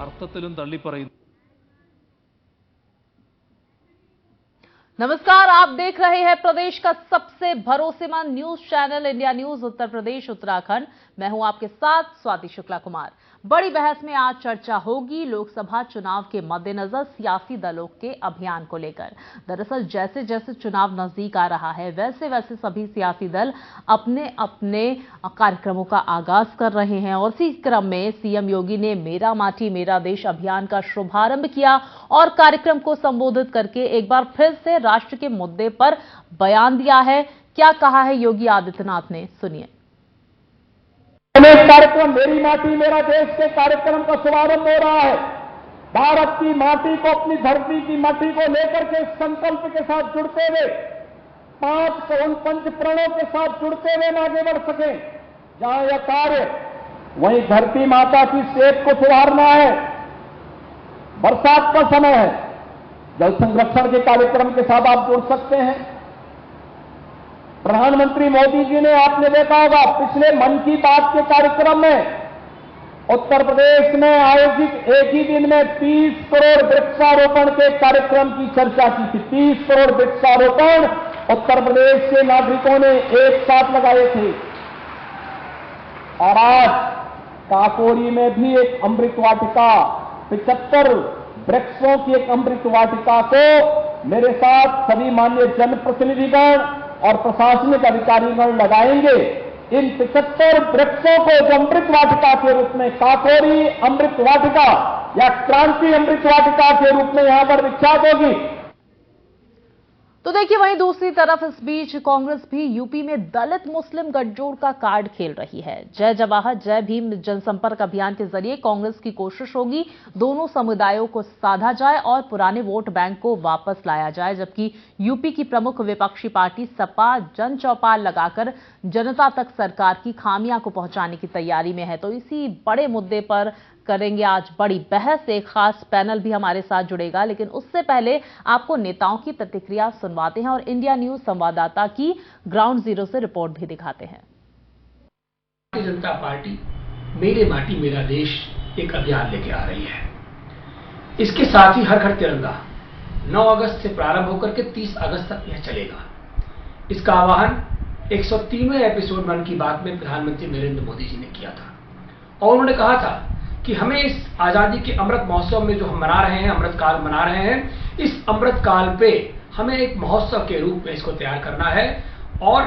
അർത്ഥത്തിലും തള്ളിപ്പറയുന്നു. नमस्कार, आप देख रहे हैं प्रदेश का सबसे भरोसेमंद news channel India news Uttar Pradesh Uttarakhand. मैं हूं आपके साथ स्वाति शुक्ला कुमार। बड़ी बहस में आज चर्चा होगी लोकसभा चुनाव के मद्देनजर सियासी दलों के अभियान को लेकर। दरअसल जैसे जैसे चुनाव नजदीक आ रहा है वैसे वैसे सभी सियासी दल अपने अपने कार्यक्रमों का आगाज कर रहे हैं और इसी क्रम में सीएम योगी ने मेरा माटी मेरा देश अभियान का शुभारंभ किया और कार्यक्रम को संबोधित करके एक बार फिर से राष्ट्र के मुद्दे पर बयान दिया है। क्या कहा है योगी आदित्यनाथ ने, सुनिए। कार्यक्रम मेरी माटी मेरा देश के कार्यक्रम का शुभारंभ हो रहा है। भारत की माटी को, अपनी धरती की माटी को लेकर के संकल्प के साथ जुड़ते हुए, पंच प्रणों के साथ जुड़ते हुए आगे बढ़ सके। जहां यह कार्य, वहीं धरती माता की सेहत को सुधारना है। बरसात का समय है, जल संरक्षण के कार्यक्रम के साथ आप जुड़ सकते हैं। प्रधानमंत्री मोदी जी ने, आपने देखा होगा, पिछले मन की बात के कार्यक्रम में उत्तर प्रदेश में आयोजित एक ही दिन में 30 करोड़ वृक्षारोपण के कार्यक्रम की चर्चा की थी। 30 करोड़ वृक्षारोपण उत्तर प्रदेश के नागरिकों ने एक साथ लगाए थे। और आज काकोरी में भी एक अमृत वाटिका, 75 वृक्षों की एक अमृत वाटिका को मेरे साथ सभी माननीय जनप्रतिनिधिगण और प्रशासनिक अधिकारीगण लगाएंगे। इन 75 वृक्षों को जो अमृत वाटिका के रूप में, काकोरी अमृत वाटिका या क्रांति अमृत वाटिका के रूप में यहां पर विख्यात होगी। तो देखिए, वहीं दूसरी तरफ इस बीच कांग्रेस भी यूपी में दलित मुस्लिम गठजोड़ का कार्ड खेल रही है। जय जवाहर जय भीम जनसंपर्क अभियान के जरिए कांग्रेस की कोशिश होगी दोनों समुदायों को साधा जाए और पुराने वोट बैंक को वापस लाया जाए, जबकि यूपी की प्रमुख विपक्षी पार्टी सपा जन चौपाल लगाकर जनता तक सरकार की खामियां को पहुंचाने की तैयारी में है। तो इसी बड़े मुद्दे पर करेंगे आज बड़ी बहस। एक खास पैनल भी हमारे साथ जुड़ेगा, लेकिन उससे पहले आपको नेताओं की प्रतिक्रिया सुनवाते हैं और इंडिया न्यूज संवाददाता की ग्राउंड जीरो से रिपोर्ट भी दिखाते हैं। भारतीय जनता पार्टी मेरे माटी मेरा देश एक अभियान लेके आ रही है। इसके साथ ही हर घर तिरंगा 9 अगस्त से प्रारंभ होकर के 30 अगस्त तक यह चलेगा। इसका आह्वान 103वें एपिसोड मन की बात में प्रधानमंत्री नरेंद्र मोदी जी ने किया था और उन्होंने कहा था कि हमें इस आजादी के अमृत महोत्सव में जो हम मना रहे हैं, अमृत काल मना रहे हैं, इस अमृत काल पे हमें एक महोत्सव के रूप में इसको तैयार करना है और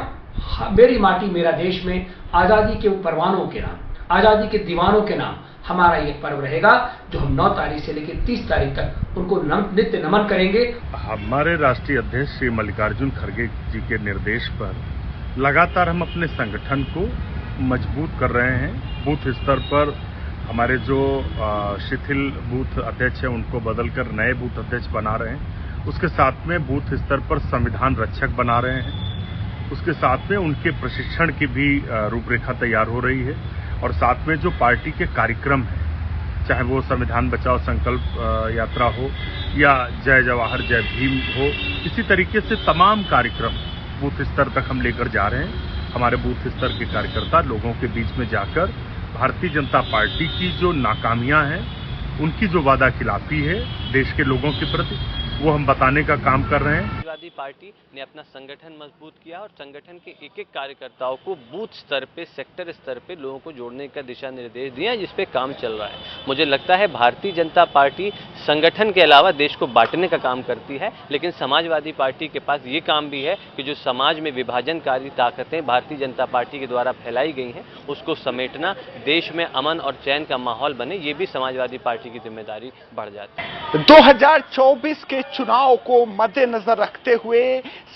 मेरी माटी मेरा देश में आजादी के परवानों के नाम, आजादी के दीवानों के नाम हमारा ये पर्व रहेगा, जो हम 9 तारीख से लेकर 30 तारीख तक उनको नित्य नमन करेंगे। हमारे राष्ट्रीय अध्यक्ष श्री मल्लिकार्जुन खड़गे जी के निर्देश पर लगातार हम अपने संगठन को मजबूत कर रहे हैं। बूथ स्तर पर हमारे जो शिथिल बूथ अध्यक्ष हैं उनको बदलकर नए बूथ अध्यक्ष बना रहे हैं। उसके साथ में बूथ स्तर पर संविधान रक्षक बना रहे हैं। उसके साथ में उनके प्रशिक्षण की भी रूपरेखा तैयार हो रही है और साथ में जो पार्टी के कार्यक्रम हैं, चाहे वो संविधान बचाओ संकल्प यात्रा हो या जय जवाहर जय भीम हो, इसी तरीके से तमाम कार्यक्रम बूथ स्तर तक हम लेकर जा रहे हैं। हमारे बूथ स्तर के कार्यकर्ता लोगों के बीच में जाकर भारतीय जनता पार्टी की जो नाकामियां हैं, उनकी जो वादा खिलाफी है देश के लोगों के प्रति, वो हम बताने का काम कर रहे हैं। समाजवादी पार्टी ने अपना संगठन मजबूत किया और संगठन के एक एक कार्यकर्ताओं को बूथ स्तर पे, सेक्टर स्तर पे लोगों को जोड़ने का दिशा निर्देश दिया, जिस पे काम चल रहा है। मुझे लगता है भारतीय जनता पार्टी संगठन के अलावा देश को बांटने का काम करती है, लेकिन समाजवादी पार्टी के पास ये काम भी है कि जो समाज में विभाजनकारी ताकतें भारतीय जनता पार्टी के द्वारा फैलाई गई हैं, उसको समेटना, देश में अमन और चैन का माहौल बने, ये भी समाजवादी पार्टी की जिम्मेदारी बढ़ जाती है। 2024 के चुनाव को मद्देनजर रखते हुए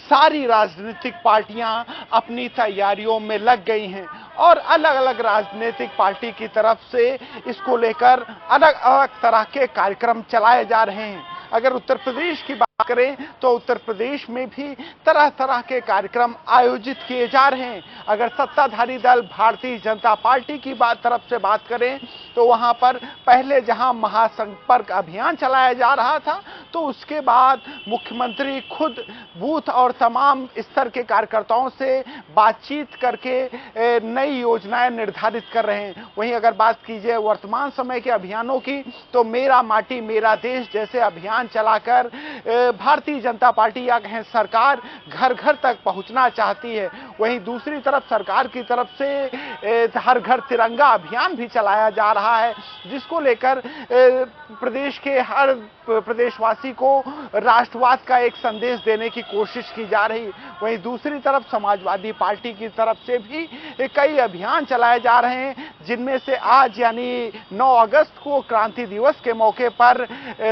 सारी राजनीतिक पार्टियां अपनी तैयारियों में लग गई हैं और अलग अलग राजनीतिक पार्टी की तरफ से इसको लेकर अलग अलग तरह के कार्यक्रम चलाए जा रहे हैं। अगर उत्तर प्रदेश की बात करें तो उत्तर प्रदेश में भी तरह तरह के कार्यक्रम आयोजित किए जा रहे हैं। अगर सत्ताधारी दल भारतीय जनता पार्टी की तरफ से बात करें तो वहां पर पहले जहां महासंपर्क अभियान चलाया जा रहा था, तो उसके बाद मुख्यमंत्री खुद बूथ और तमाम स्तर के कार्यकर्ताओं से बातचीत करके नई योजनाएं निर्धारित कर रहे हैं। वहीं अगर बात की जाए वर्तमान समय के अभियानों की, तो मेरा माटी मेरा देश जैसे अभियान चलाकर भारतीय जनता पार्टी या कहें सरकार घर घर तक पहुंचना चाहती है। वहीं दूसरी तरफ सरकार की तरफ से हर घर तिरंगा अभियान भी चलाया जा रहा है, जिसको लेकर प्रदेश के हर प्रदेशवासी को राष्ट्रवाद का एक संदेश देने की कोशिश की जा रही। वहीं दूसरी तरफ समाजवादी पार्टी की तरफ से भी कई अभियान चलाए जा रहे हैं, जिनमें से आज यानी 9 अगस्त को क्रांति दिवस के मौके पर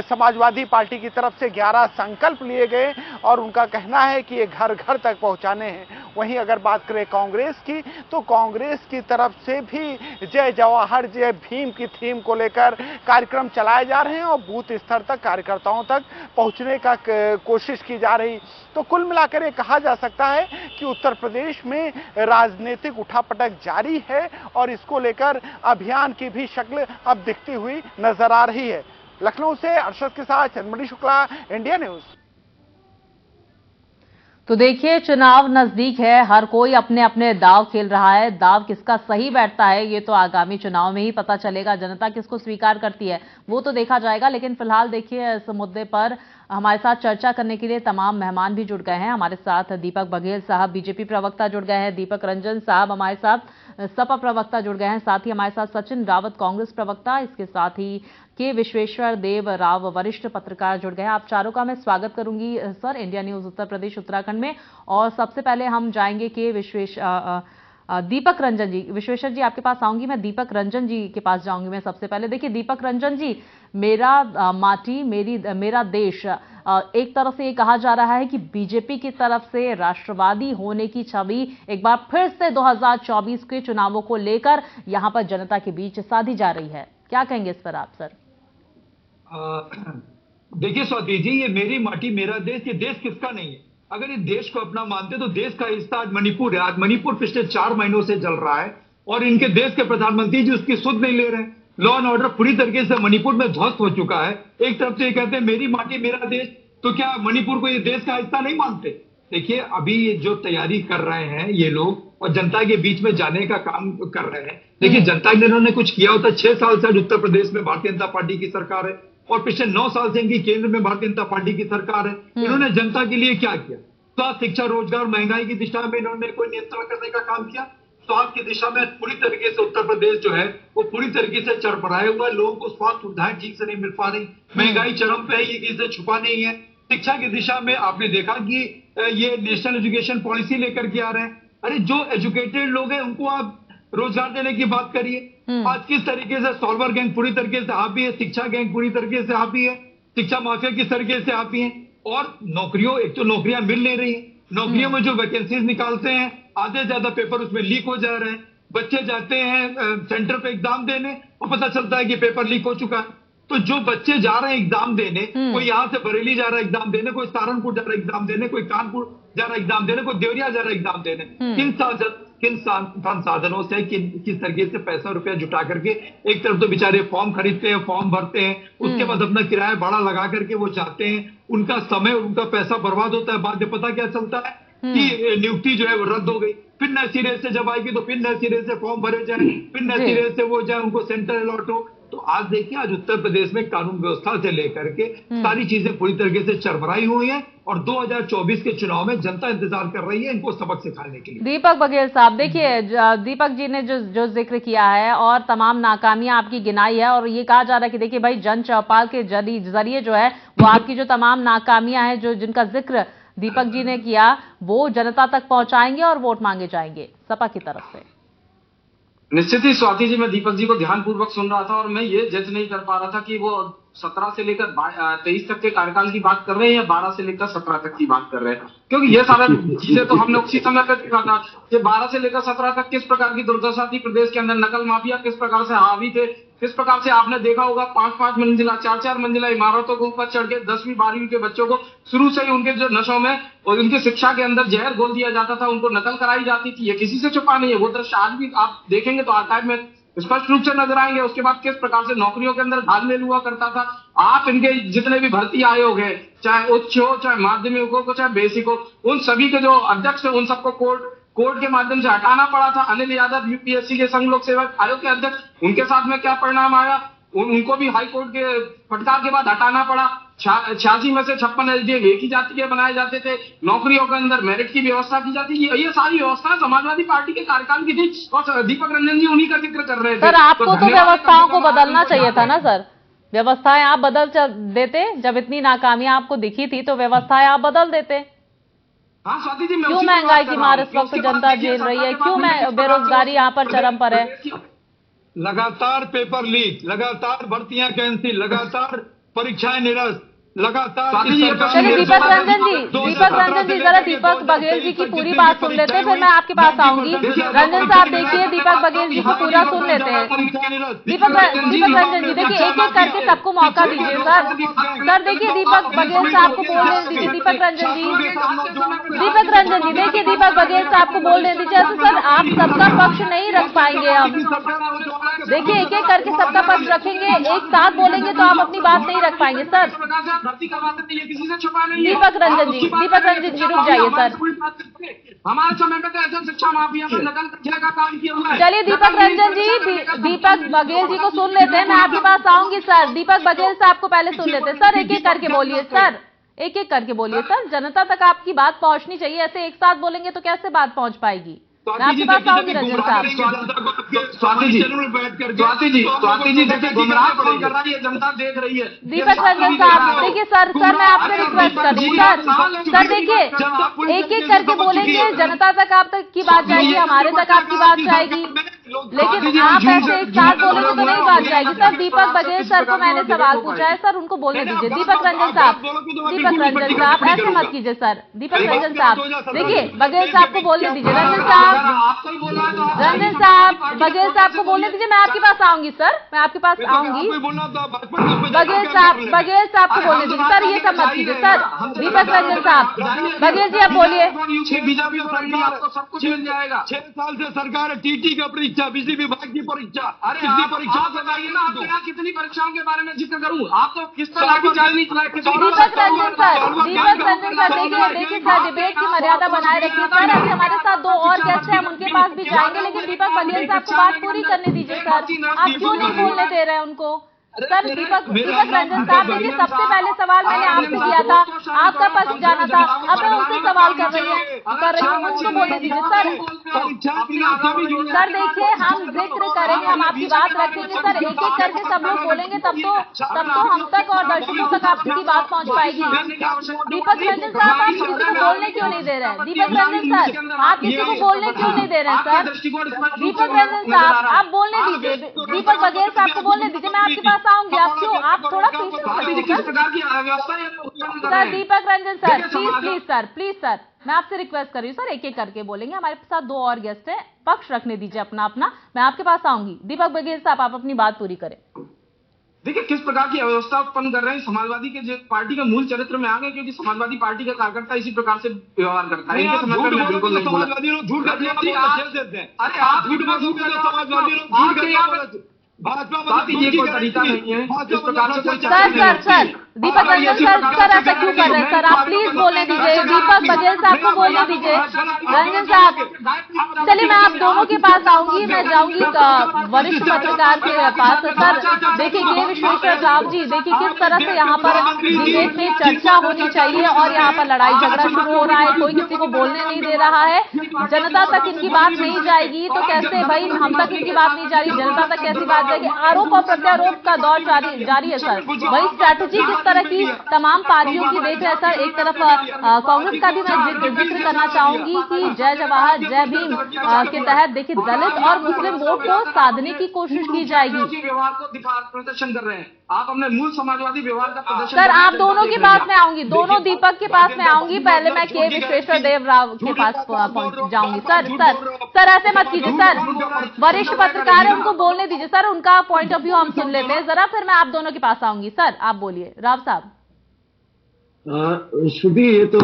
समाजवादी पार्टी की तरफ से 11 संकल्प लिए गए और उनका कहना है कि ये घर घर तक पहुंचाने हैं। वहीं अगर बात करें कांग्रेस की, तो कांग्रेस की तरफ से भी जय जवाहर जय भीम की थीम को लेकर कार्यक्रम चलाए जा रहे हैं और बूथ स्तर तक कार्यकर्ताओं तक पहुंचने का कोशिश की जा रही। तो कुल मिलाकर ये कहा जा सकता है कि उत्तर प्रदेश में राजनीतिक उठापटक जारी है और इसको लेकर अभियान की भी शक्ल अब दिखती हुई नजर आ रही है। लखनऊ से अरशद के साथ चंद्रमणि शुक्ला, इंडिया न्यूज। तो देखिए, चुनाव नजदीक है, हर कोई अपने अपने दांव खेल रहा है। दांव किसका सही बैठता है ये तो आगामी चुनाव में ही पता चलेगा। जनता किसको स्वीकार करती है वो तो देखा जाएगा। लेकिन फिलहाल देखिए, इस मुद्दे पर हमारे साथ चर्चा करने के लिए तमाम मेहमान भी जुड़ गए हैं। हमारे साथ दीपक बघेल साहब बीजेपी प्रवक्ता जुड़ गए हैं, दीपक रंजन साहब हमारे साथ सपा प्रवक्ता जुड़ गए हैं, साथ ही हमारे साथ सचिन रावत कांग्रेस प्रवक्ता, इसके साथ ही के विश्वेश्वर देव राव वरिष्ठ पत्रकार जुड़ गए हैं। आप चारों का मैं स्वागत करूंगी sir India news Uttar Pradesh Uttarakhand में। और सबसे पहले हम जाएंगे के दीपक रंजन जी। विश्वेश्वर जी आपके पास आऊंगी, मैं दीपक रंजन जी के पास जाऊंगी। मैं सबसे पहले देखिए दीपक रंजन जी, मेरा माटी मेरा देश, एक तरफ से ये कहा जा रहा है कि बीजेपी की तरफ से राष्ट्रवादी होने की छवि एक बार फिर से 2024 के चुनावों को लेकर यहां पर जनता के बीच साधी जा रही है। क्या कहेंगे इस पर आप सर? देखिए स्वाति जी, ये मेरी माटी मेरा देश, ये देश किसका नहीं है? अगर इस देश को अपना मानते तो देश का हिस्सा आज मणिपुर है। आज मणिपुर पिछले 4 महीनों से जल रहा है और इनके देश के प्रधानमंत्री जी उसकी सुध नहीं ले रहे हैं। लॉ एंड ऑर्डर पूरी तरीके से मणिपुर में ध्वस्त हो चुका है। एक तरफ से ये कहते हैं मेरी माटी मेरा देश, तो क्या मणिपुर को ये देश का हिस्सा नहीं मानते? देखिए, अभी ये जो तैयारी कर रहे हैं ये लोग और जनता के बीच में जाने का काम कर रहे हैं। देखिए, जनता ने इन्होंने कुछ किया होता। 6 साल से उत्तर प्रदेश में भारतीय जनता पार्टी की सरकार है और पिछले 9 साल से इनकी केंद्र में भारतीय जनता पार्टी की सरकार है। इन्होंने जनता के लिए क्या किया? स्वास्थ्य, शिक्षा, रोजगार, महंगाई की दिशा में इन्होंने कोई नियंत्रण करने का काम किया? स्वास्थ्य की दिशा में पूरी तरीके से उत्तर प्रदेश जो है वो पूरी तरीके से चरपराया हुआ है। लोगों को स्वास्थ्य सुविधाएं ठीक से नहीं मिल पा रही, महंगाई चरम पे है, ये किसी से छुपा नहीं है। शिक्षा की दिशा में आपने देखा कि ये नेशनल एजुकेशन पॉलिसी लेकर के आ रहे हैं। अरे जो एजुकेटेड लोग हैं उनको आप रोजगार देने की बात करिए। आज किस तरीके से सॉल्वर गैंग पूरी तरीके से हावी है, शिक्षा गैंग पूरी तरीके से हावी है, शिक्षा माफिया किस तरीके से हावी है। और नौकरियों, एक तो नौकरियां मिल नहीं रही, नौकरियों में जो वैकेंसीज निकालते हैं आधे ज्यादा पेपर उसमें लीक हो जा रहे हैं। बच्चे जाते हैं सेंटर पे एग्जाम देने और पता चलता है कि पेपर लीक हो चुका है। तो जो बच्चे जा रहे हैं एग्जाम देने, कोई यहां से बरेली जा रहा है एग्जाम देने, कोई सहारनपुर जा रहा है एग्जाम देने, कोई कानपुर जा रहा है एग्जाम देने, कोई देवरिया जा रहा है एग्जाम देने। किन संसाधनों से किस तरीके से पैसा रुपया जुटा करके एक तरफ तो बेचारे फॉर्म खरीदते हैं, फॉर्म भरते हैं, उसके बाद अपना किराया भाड़ा लगा करके वो जाते हैं, उनका समय और उनका पैसा बर्बाद होता है। बाद में पता क्या चलता है कि नियुक्ति जो है वो रद्द हो गई। फिर नए सिरे से जब आएगी तो फिर नए सिरे से फॉर्म भरे जाए, फिर नए सिरे से वो जाए, उनको सेंटर अलॉट हो। तो आज देखिए, आज उत्तर प्रदेश में कानून व्यवस्था से लेकर के सारी चीजें पूरी तरीके से चरमराई हुई हैं और 2024 के चुनाव में जनता इंतजार कर रही है इनको सबक सिखाने के लिए। दीपक बघेल साहब, देखिए दीपक जी ने जो जिक्र किया है और तमाम नाकामियां आपकी गिनाई है और ये कहा जा रहा है कि देखिए भाई, जन चौपाल के जरिए जो है वो आपकी जो तमाम नाकामियां हैं, जो जिनका जिक्र दीपक जी ने किया, वो जनता तक पहुंचाएंगे और वोट मांगे जाएंगे सपा की तरफ से। निश्चित ही स्वाति जी, मैं दीपक जी को ध्यानपूर्वक सुन रहा था और मैं ये जज नहीं कर पा रहा था कि वो 17 से लेकर 23 तक के कार्यकाल की बात कर रहे हैं या 12 से लेकर 17 तक की बात कर रहे हैं, क्योंकि ये सारा चीजें तो हमने उसी समय पर देखा था कि 12 से लेकर 17 तक किस प्रकार की दुर्दशा थी प्रदेश के अंदर, नकल माफिया किस प्रकार से हावी थे, किस प्रकार से आपने देखा होगा 5-5 मंजिला 4-4 मंजिला इमारतों के ऊपर चढ़ के 10वीं 12वीं के बच्चों को शुरू से ही उनके जो नशों में और उनकी शिक्षा के अंदर जहर घोल दिया जाता था, उनको नकल कराई जाती थी। ये किसी से छुपा नहीं है। वो दृश्य आज भी आप देखेंगे तो आर्काइव में स्पष्ट रूप से नजर आएंगे। उसके बाद किस प्रकार से नौकरियों के अंदर घालमेल हुआ करता था। आप इनके जितने भी भर्ती आयोग है, चाहे उच्च हो, चाहे माध्यमिक हो, चाहे बेसिक हो, उन सभी के जो अध्यक्ष है उन सबको कोर्ट के माध्यम से हटाना पड़ा था। अनिल यादव यूपीएससी के संघ लोक सेवक आयोग के अध्यक्ष, उनके साथ में क्या परिणाम आया, उनको भी हाई कोर्ट के फटकार के बाद हटाना पड़ा। 86 में से 56 एसडीएम एक ही जाति के बनाए जाते थे। नौकरियों के अंदर मेरिट की व्यवस्था की जाती थी। ये सारी व्यवस्था समाजवादी पार्टी के कार्यकाल की थी और दीपक रंजन जी उन्हीं का जिक्र कर रहे थे। सर आपको तो व्यवस्थाओं को बदलना चाहिए था ना सर, व्यवस्थाएं आप बदल देते। जब इतनी नाकामियां आपको दिखी थी तो व्यवस्थाएं आप बदल देते। हाँ स्वाति जी, क्यों महंगाई की मार इस वक्त जनता झेल रही है, क्यों बेरोजगारी यहाँ पर चरम पर है? लगातार पेपर लीक, लगातार भर्तियां कैंसिल, लगातार परीक्षाएं निरस्त, लगातार। चलिए दीपक रंजन जी जरा दीपक बघेल जी की पूरी बात सुन लेते हैं, फिर मैं आपके पास आऊंगी। रंजन साहब देखिए, दीपक बघेल जी को पूरा सुन लेते हैं। दीपक रंजन जी देखिए, एक एक करके सबको मौका दीजिए सर देखिए दीपक बघेल साहब को बोलने दीजिए। दीपक रंजन जी देखिए, दीपक बघेल साहब को बोलने दीजिए। सर आप सबका पक्ष नहीं रख पाएंगे। अब देखिए एक एक करके सबका पक्ष रखेंगे, एक साथ बोलेंगे तो आप अपनी बात नहीं रख पाएंगे सर। दीपक रंजन जी रुक जाइए सर। हमारे समय में तो ऐसा शिक्षा माफिया में नकल करने का काम किया हुआ है। चलिए दीपक रंजन जी, दीपक बघेल जी को सुन लेते हैं, मैं आपके पास आऊंगी सर। दीपक बघेल साहब को पहले सुन लेते हैं सर। एक एक करके बोलिए सर, एक एक करके बोलिए सर। जनता तक आपकी बात पहुंचनी चाहिए, ऐसे एक साथ बोलेंगे तो कैसे बात पहुंच पाएगी? मैं आपके पास आऊंगी रंजन साहब। स्वाति जी देखिए, गुमराह कौन कर रहा है, ये जनता देख रही है। दीपक रंजन साहब देखिए, सर मैं आपसे रिक्वेस्ट कर रही हूँ सर देखिए एक एक करके बोलेंगे, जनता तक आप तक की बात जाएगी, हमारे तक आपकी बात जाएगी, लेकिन आप ऐसे एक साथ बोलेंगे तो नहीं बात जाएगी सर। दीपक बघेल सर को मैंने सवाल पूछा है सर, उनको बोलने दीजिए। दीपक रंजन साहब ऐसे मत कीजिए सर। दीपक रंजन साहब देखिए, बघेल साहब को बोलने दीजिए। रंजन साहब बघेल साहब को बोलने दीजिए, मैं आपके पास आऊंगी सर, मैं आपके पास आऊंगी। बघेल साहब को बोलने दीजिए सर, ये सब मत कीजिए सर। दीपक रंजन साहब, बघेल जी आप बोलिए। सब कुछ मिल जाएगा। 6 साल से सरकार टीटी का परीक्षा, बिजली विभाग की परीक्षा, कितनी परीक्षा बताइए ना, आपके यहाँ कितनी परीक्षाओं के बारे में जिक्र करूँ? आप तो किस तरह की चाल नहीं चलाए। दीपक रंजन सर देखिए सर, डिबेट की मर्यादा बनाए रखिए सर। अभी हमारे साथ 2 और गेस्ट हैं, हम उनके पास भी जाएंगे, लेकिन दीपक बघेल साहब को बात पूरी करने दीजिए सर। आप क्यों नहीं बोलने दे रहे हैं उनको सर? दीपक रंजन साहब देखिए, सबसे पहले सवाल मैंने आपसे किया था, आपका पक्ष जाना था, अब मैं उनसे सवाल कर रही हूँ, उनको बोलने दीजिए सर। देखिए हम जिक्र करेंगे, हम आपकी बात रखेंगे सर, एक एक करके सब लोग बोलेंगे, तब तो हम तक और दर्शकों तक आपकी बात पहुंच पाएगी। दीपक रंजन साहब आप किसी को बोलने क्यों नहीं दे रहे हैं? दीपक रंजन सर आप किसी को बोलने क्यों नहीं दे रहे हैं सर? दीपक रंजन साहब आप बोलने दीजिए, दीपक बघेल साहब को बोलने दीजिए, मैं आपके पास आऊंगी। आप क्यों, आप थोड़ा sir. Deepak Ranjan sir please sir मैं आपसे रिक्वेस्ट कर रही हूँ सर, एक एक करके बोलेंगे। हमारे साथ 2 और गेस्ट हैं, पक्ष रखने दीजिए अपना, मैं आपके पास आऊंगी। दीपक बघेल साहब आप अपनी बात पूरी करें। देखिए किस प्रकार की अव्यवस्था उत्पन्न कर रहे हैं। समाजवादी के पार्टी के मूल चरित्र में आ गए, क्योंकि समाजवादी पार्टी का कार्यकर्ता इसी प्रकार से व्यवहार करता है। इनके समय में बिल्कुल नहीं बोला। समाजवादी लोग झूठ अरे आप झूठ बोलोगे तो समाजवादी लोग भाजपा ये कोई तरीका नहीं है इस प्रकार से कोई सर दीपक रंजन सर ऐसा क्यों कर रहे हैं सर? आप प्लीज बोलने दीजिए, दीपक बघेल साहब को बोलने दीजिए। रंजन साहब चलिए, मैं आप दोनों के पास आऊंगी, मैं जाऊंगी वरिष्ठ पत्रकार के पास। सर देखिए के विश्वेश्वर राव जी, देखिए किस तरह से यहाँ पर डिबेट में चर्चा होनी चाहिए और यहाँ पर लड़ाई झगड़ा शुरू हो रहा है, कोई किसी को बोलने नहीं दे रहा है। जनता तक इनकी बात नहीं जाएगी तो कैसे भाई, हम तक इनकी बात नहीं जा रही, जनता तक कैसी बात जाएगी? आरोप और प्रत्यारोप का दौर जारी है सर। वही स्ट्रैटेजी किस तरह की तमाम पार्टियों की देख रहे हैं सर। एक तरफ कांग्रेस का भी मैं जिक्र करना चाहूंगी कि जय जवाहर जय भीम के तहत देखिए दलित और मुस्लिम वोट को साधने की कोशिश की जाएगी। व्यवहार को प्रदर्शन कर रहे हैं आप, अपने मूल समाजवादी व्यवहार का प्रदर्शन। सर आप दोनों के पास में आऊंगी, दोनों दीपक के पास में आऊंगी। पहले मैं के विश्वेश्वर देव राव के पास पहुंच जाऊंगी। सर ऐसे मत कीजिए सर, वरिष्ठ पत्रकार है, उनको बोलने दीजिए सर, उनका पॉइंट ऑफ व्यू हम सुन लेते हैं जरा, फिर मैं आप दोनों के पास आऊंगी। सर आप बोलिए। राव साहब। श्रुति, ये तो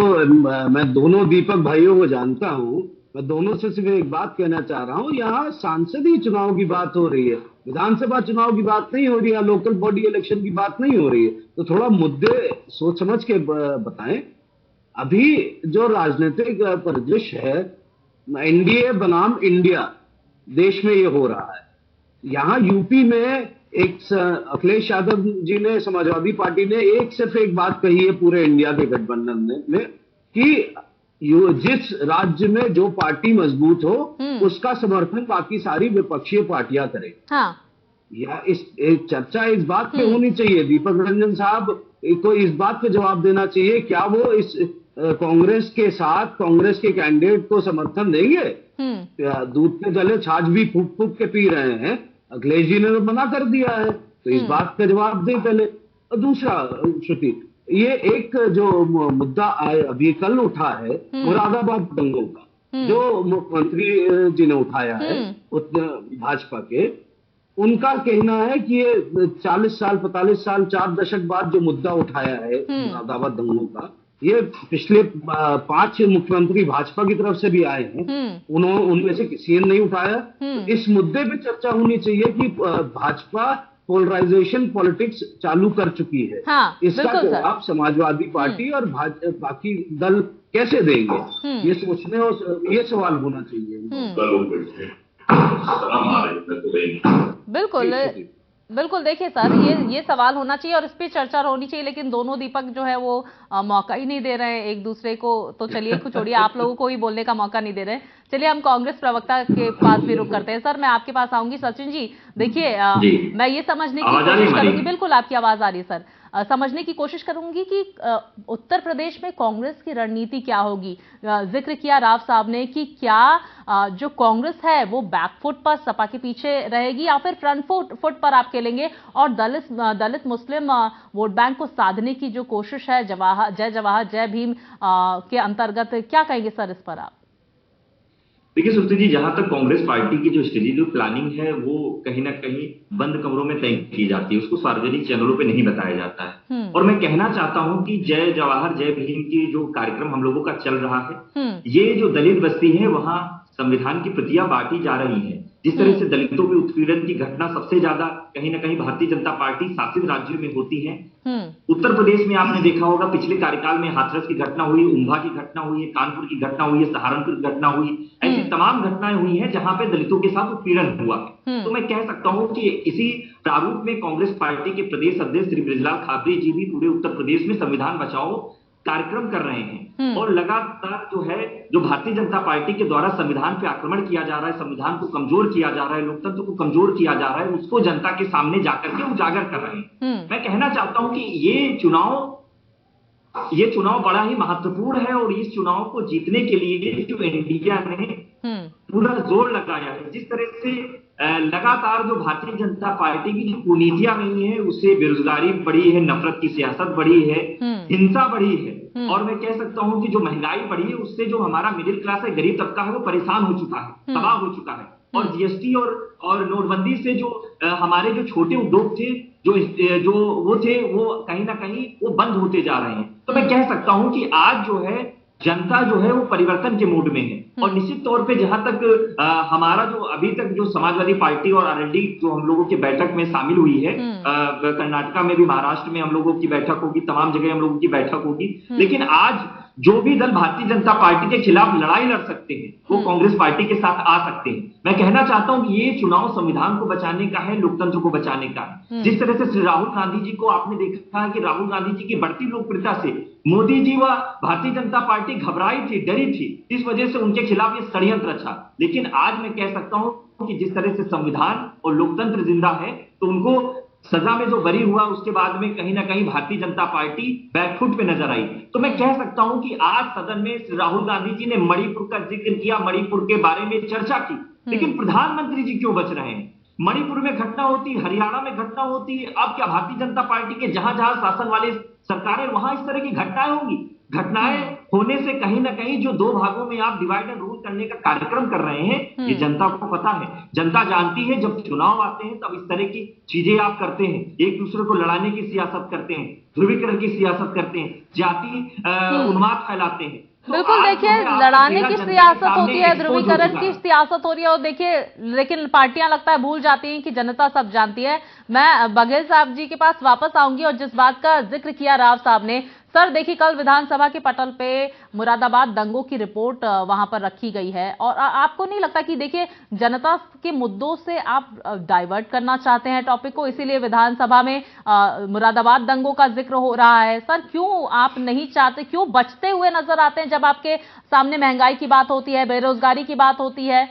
मैं दोनों दीपक भाइयों को जानता हूं मैं दोनों से सिर्फ एक बात कहना चाह रहा हूं, यहाँ सांसदीय चुनाव की बात हो रही है, विधानसभा चुनाव की बात नहीं हो रही है, लोकल बॉडी इलेक्शन की बात नहीं हो रही है। तो थोड़ा मुद्दे सोच समझ के बताएं। अभी जो राजनीतिक परिदृश्य है, एनडीए बनाम इंडिया देश में ये हो रहा है। यहाँ यूपी में एक अखिलेश यादव जी ने, समाजवादी पार्टी ने सिर्फ एक बात कही है पूरे इंडिया के गठबंधन में कि जिस राज्य में जो पार्टी मजबूत हो उसका समर्थन बाकी सारी विपक्षीय पार्टियां करें। हाँ। या चर्चा इस बात पे होनी चाहिए, दीपक रंजन साहब को इस बात पे जवाब देना चाहिए, क्या वो इस कांग्रेस के साथ कांग्रेस के कैंडिडेट को समर्थन देंगे? दूध के जले छाछ भी फूक फूक के पी रहे हैं, अखिलेश जी ने तो मना कर दिया है, तो इस बात का जवाब दे पहले। और दूसरा श्रुति, ये एक जो मुद्दा अभी कल उठा है मुरादाबाद दंगों का, जो मुख्यमंत्री जी ने उठाया है भाजपा के, उनका कहना है कि ये 40 साल 45 साल 4 दशक बाद जो मुद्दा उठाया है मुरादाबाद दंगों का, ये पिछले 5 मुख्यमंत्री भाजपा की तरफ से भी आए हैं, उनमें से किसी ने नहीं उठाया। इस मुद्दे पे चर्चा होनी चाहिए कि भाजपा पोलराइजेशन पॉलिटिक्स चालू कर चुकी है। हाँ, इसका जवाब समाजवादी पार्टी और बाकी दल कैसे देंगे, ये सोचने और ये सवाल होना चाहिए। बिल्कुल देखिए सर, ये सवाल होना चाहिए और इस पे चर्चा होनी चाहिए, लेकिन दोनों दीपक जो है वो मौका ही नहीं दे रहे हैं एक दूसरे को। तो चलिए छोड़िए, आप लोगों को ही बोलने का मौका नहीं दे रहे हैं। चलिए हम कांग्रेस प्रवक्ता के पास भी रुक करते हैं। सर मैं आपके पास आऊंगी। सचिन जी देखिए, मैं ये समझने की कोशिश करूंगी, बिल्कुल आपकी आवाज आ रही है सर, समझने की कोशिश करूंगी कि उत्तर प्रदेश में कांग्रेस की रणनीति क्या होगी। जिक्र किया राव साहब ने कि क्या जो कांग्रेस है वो बैकफुट पर सपा के पीछे रहेगी या फिर फ्रंट फुट पर आप खेलेंगे और दलित मुस्लिम वोट बैंक को साधने की जो कोशिश है जय जवाहर जय भीम के अंतर्गत, क्या कहेंगे सर इस पर आप? देखिए सुरती जी, जहां तक कांग्रेस पार्टी की जो स्ट्रेटेजिक प्लानिंग है वो कहीं ना कहीं बंद कमरों में तय की जाती है, उसको सार्वजनिक चैनलों पे नहीं बताया जाता है। और मैं कहना चाहता हूं कि जय जवाहर जय भीम की जो कार्यक्रम हम लोगों का चल रहा है, ये जो दलित बस्ती है वहां संविधान की प्रतियां बांटी जा रही है। जिस तरह से दलितों के उत्पीड़न की घटना सबसे ज्यादा कहीं ना कहीं भारतीय जनता पार्टी शासित राज्यों में होती है। उत्तर प्रदेश में आपने देखा होगा पिछले कार्यकाल में हाथरस की घटना हुई, उम्भा की घटना हुई है, कानपुर की घटना हुई है, सहारनपुर की घटना हुई, ऐसी तमाम घटनाएं हुई हैं जहां पे दलितों के साथ उत्पीड़न हुआ है। तो मैं कह सकता हूं कि इसी प्रारूप में कांग्रेस पार्टी के प्रदेश अध्यक्ष श्री बृजलाल खाबरी जी भी पूरे उत्तर प्रदेश में संविधान बचाओ कार्यक्रम कर रहे हैं और लगातार जो भारतीय जनता पार्टी के द्वारा संविधान पे आक्रमण किया जा रहा है, संविधान को कमजोर किया जा रहा है, लोकतंत्र को कमजोर किया जा रहा है, उसको जनता के सामने जाकर के उजागर कर रहे हैं। मैं कहना चाहता हूं कि ये चुनाव बड़ा ही महत्वपूर्ण है और इस चुनाव को जीतने के लिए जो इंडिया ने पूरा जोर लगाया है, जिस तरह से लगातार जो भारतीय जनता पार्टी की जो कुनीतियां रही है, उससे बेरोजगारी बढ़ी है, नफरत की सियासत बढ़ी है, हिंसा बढ़ी है और मैं कह सकता हूं कि जो महंगाई बढ़ी है उससे जो हमारा मिडिल क्लास है, गरीब तबका है, वो परेशान हो चुका है, तबाह हो चुका है। और जीएसटी और नोटबंदी से जो हमारे जो छोटे उद्योग थे वो कहीं ना कहीं वो बंद होते जा रहे हैं। तो मैं कह सकता हूं कि आज जो है जनता जो है वो परिवर्तन के मूड में है और निश्चित तौर पे जहां तक हमारा जो अभी तक जो समाजवादी पार्टी और आरएलडी जो हम लोगों की बैठक में शामिल हुई है, कर्नाटका में भी, महाराष्ट्र में हम लोगों की बैठक होगी, तमाम जगह हम लोगों की बैठक होगी, लेकिन आज जो भी दल भारतीय जनता पार्टी के खिलाफ लड़ाई लड़ सकते हैं वो कांग्रेस पार्टी के साथ आ सकते हैं। मैं कहना चाहता हूं कि ये चुनाव संविधान को बचाने का है, लोकतंत्र को बचाने का है। जिस तरह से श्री राहुल गांधी जी को आपने देखा है कि राहुल गांधी जी की बढ़ती लोकप्रियता से मोदी जी व भारतीय जनता पार्टी घबराई थी, डरी थी, इस वजह से उनके खिलाफ ये षड्यंत्र था। लेकिन आज मैं कह सकता हूं कि जिस तरह से संविधान और लोकतंत्र जिंदा है तो उनको सजा में जो बरी हुआ उसके बाद में कहीं ना कहीं भारतीय जनता पार्टी बैकफुट पे नजर आई। तो मैं कह सकता हूं कि आज सदन में श्री राहुल गांधी जी ने मणिपुर का जिक्र किया, मणिपुर के बारे में चर्चा की, लेकिन प्रधानमंत्री जी क्यों बच रहे हैं? मणिपुर में घटना होती, हरियाणा में घटना होती, अब क्या भारतीय जनता पार्टी के जहां जहां शासन वाले सरकारें वहां इस तरह की घटनाएं होंगी? घटनाएं होने से कहीं ना कहीं जो 2 भागों में आप डिवाइड एंड रूल करने का कार्यक्रम कर रहे हैं, ये जनता को पता है, जनता जानती है। जब चुनाव आते हैं तब इस तरह की चीजें आप करते हैं, एक दूसरे को लड़ाने की सियासत करते हैं, ध्रुवीकरण की सियासत करते हैं, जाति उन्माद फैलाते हैं। बिल्कुल, देखिए लड़ाने की सियासत होती है, ध्रुवीकरण की सियासत हो रही है, और देखिए लेकिन पार्टियां लगता है भूल जाती हैं कि जनता सब जानती है। मैं बघेल साहब जी के पास वापस आऊंगी, और जिस बात का जिक्र किया राव साहब ने, सर देखिए कल विधानसभा के पटल पे मुरादाबाद दंगों की रिपोर्ट वहां पर रखी गई है, और आपको नहीं लगता कि देखिए जनता के मुद्दों से आप डाइवर्ट करना चाहते हैं टॉपिक को, इसीलिए विधानसभा में मुरादाबाद दंगों का जिक्र हो रहा है? सर क्यों आप नहीं चाहते, क्यों बचते हुए नजर आते हैं जब आपके सामने महंगाई की बात होती है, बेरोजगारी की बात होती है?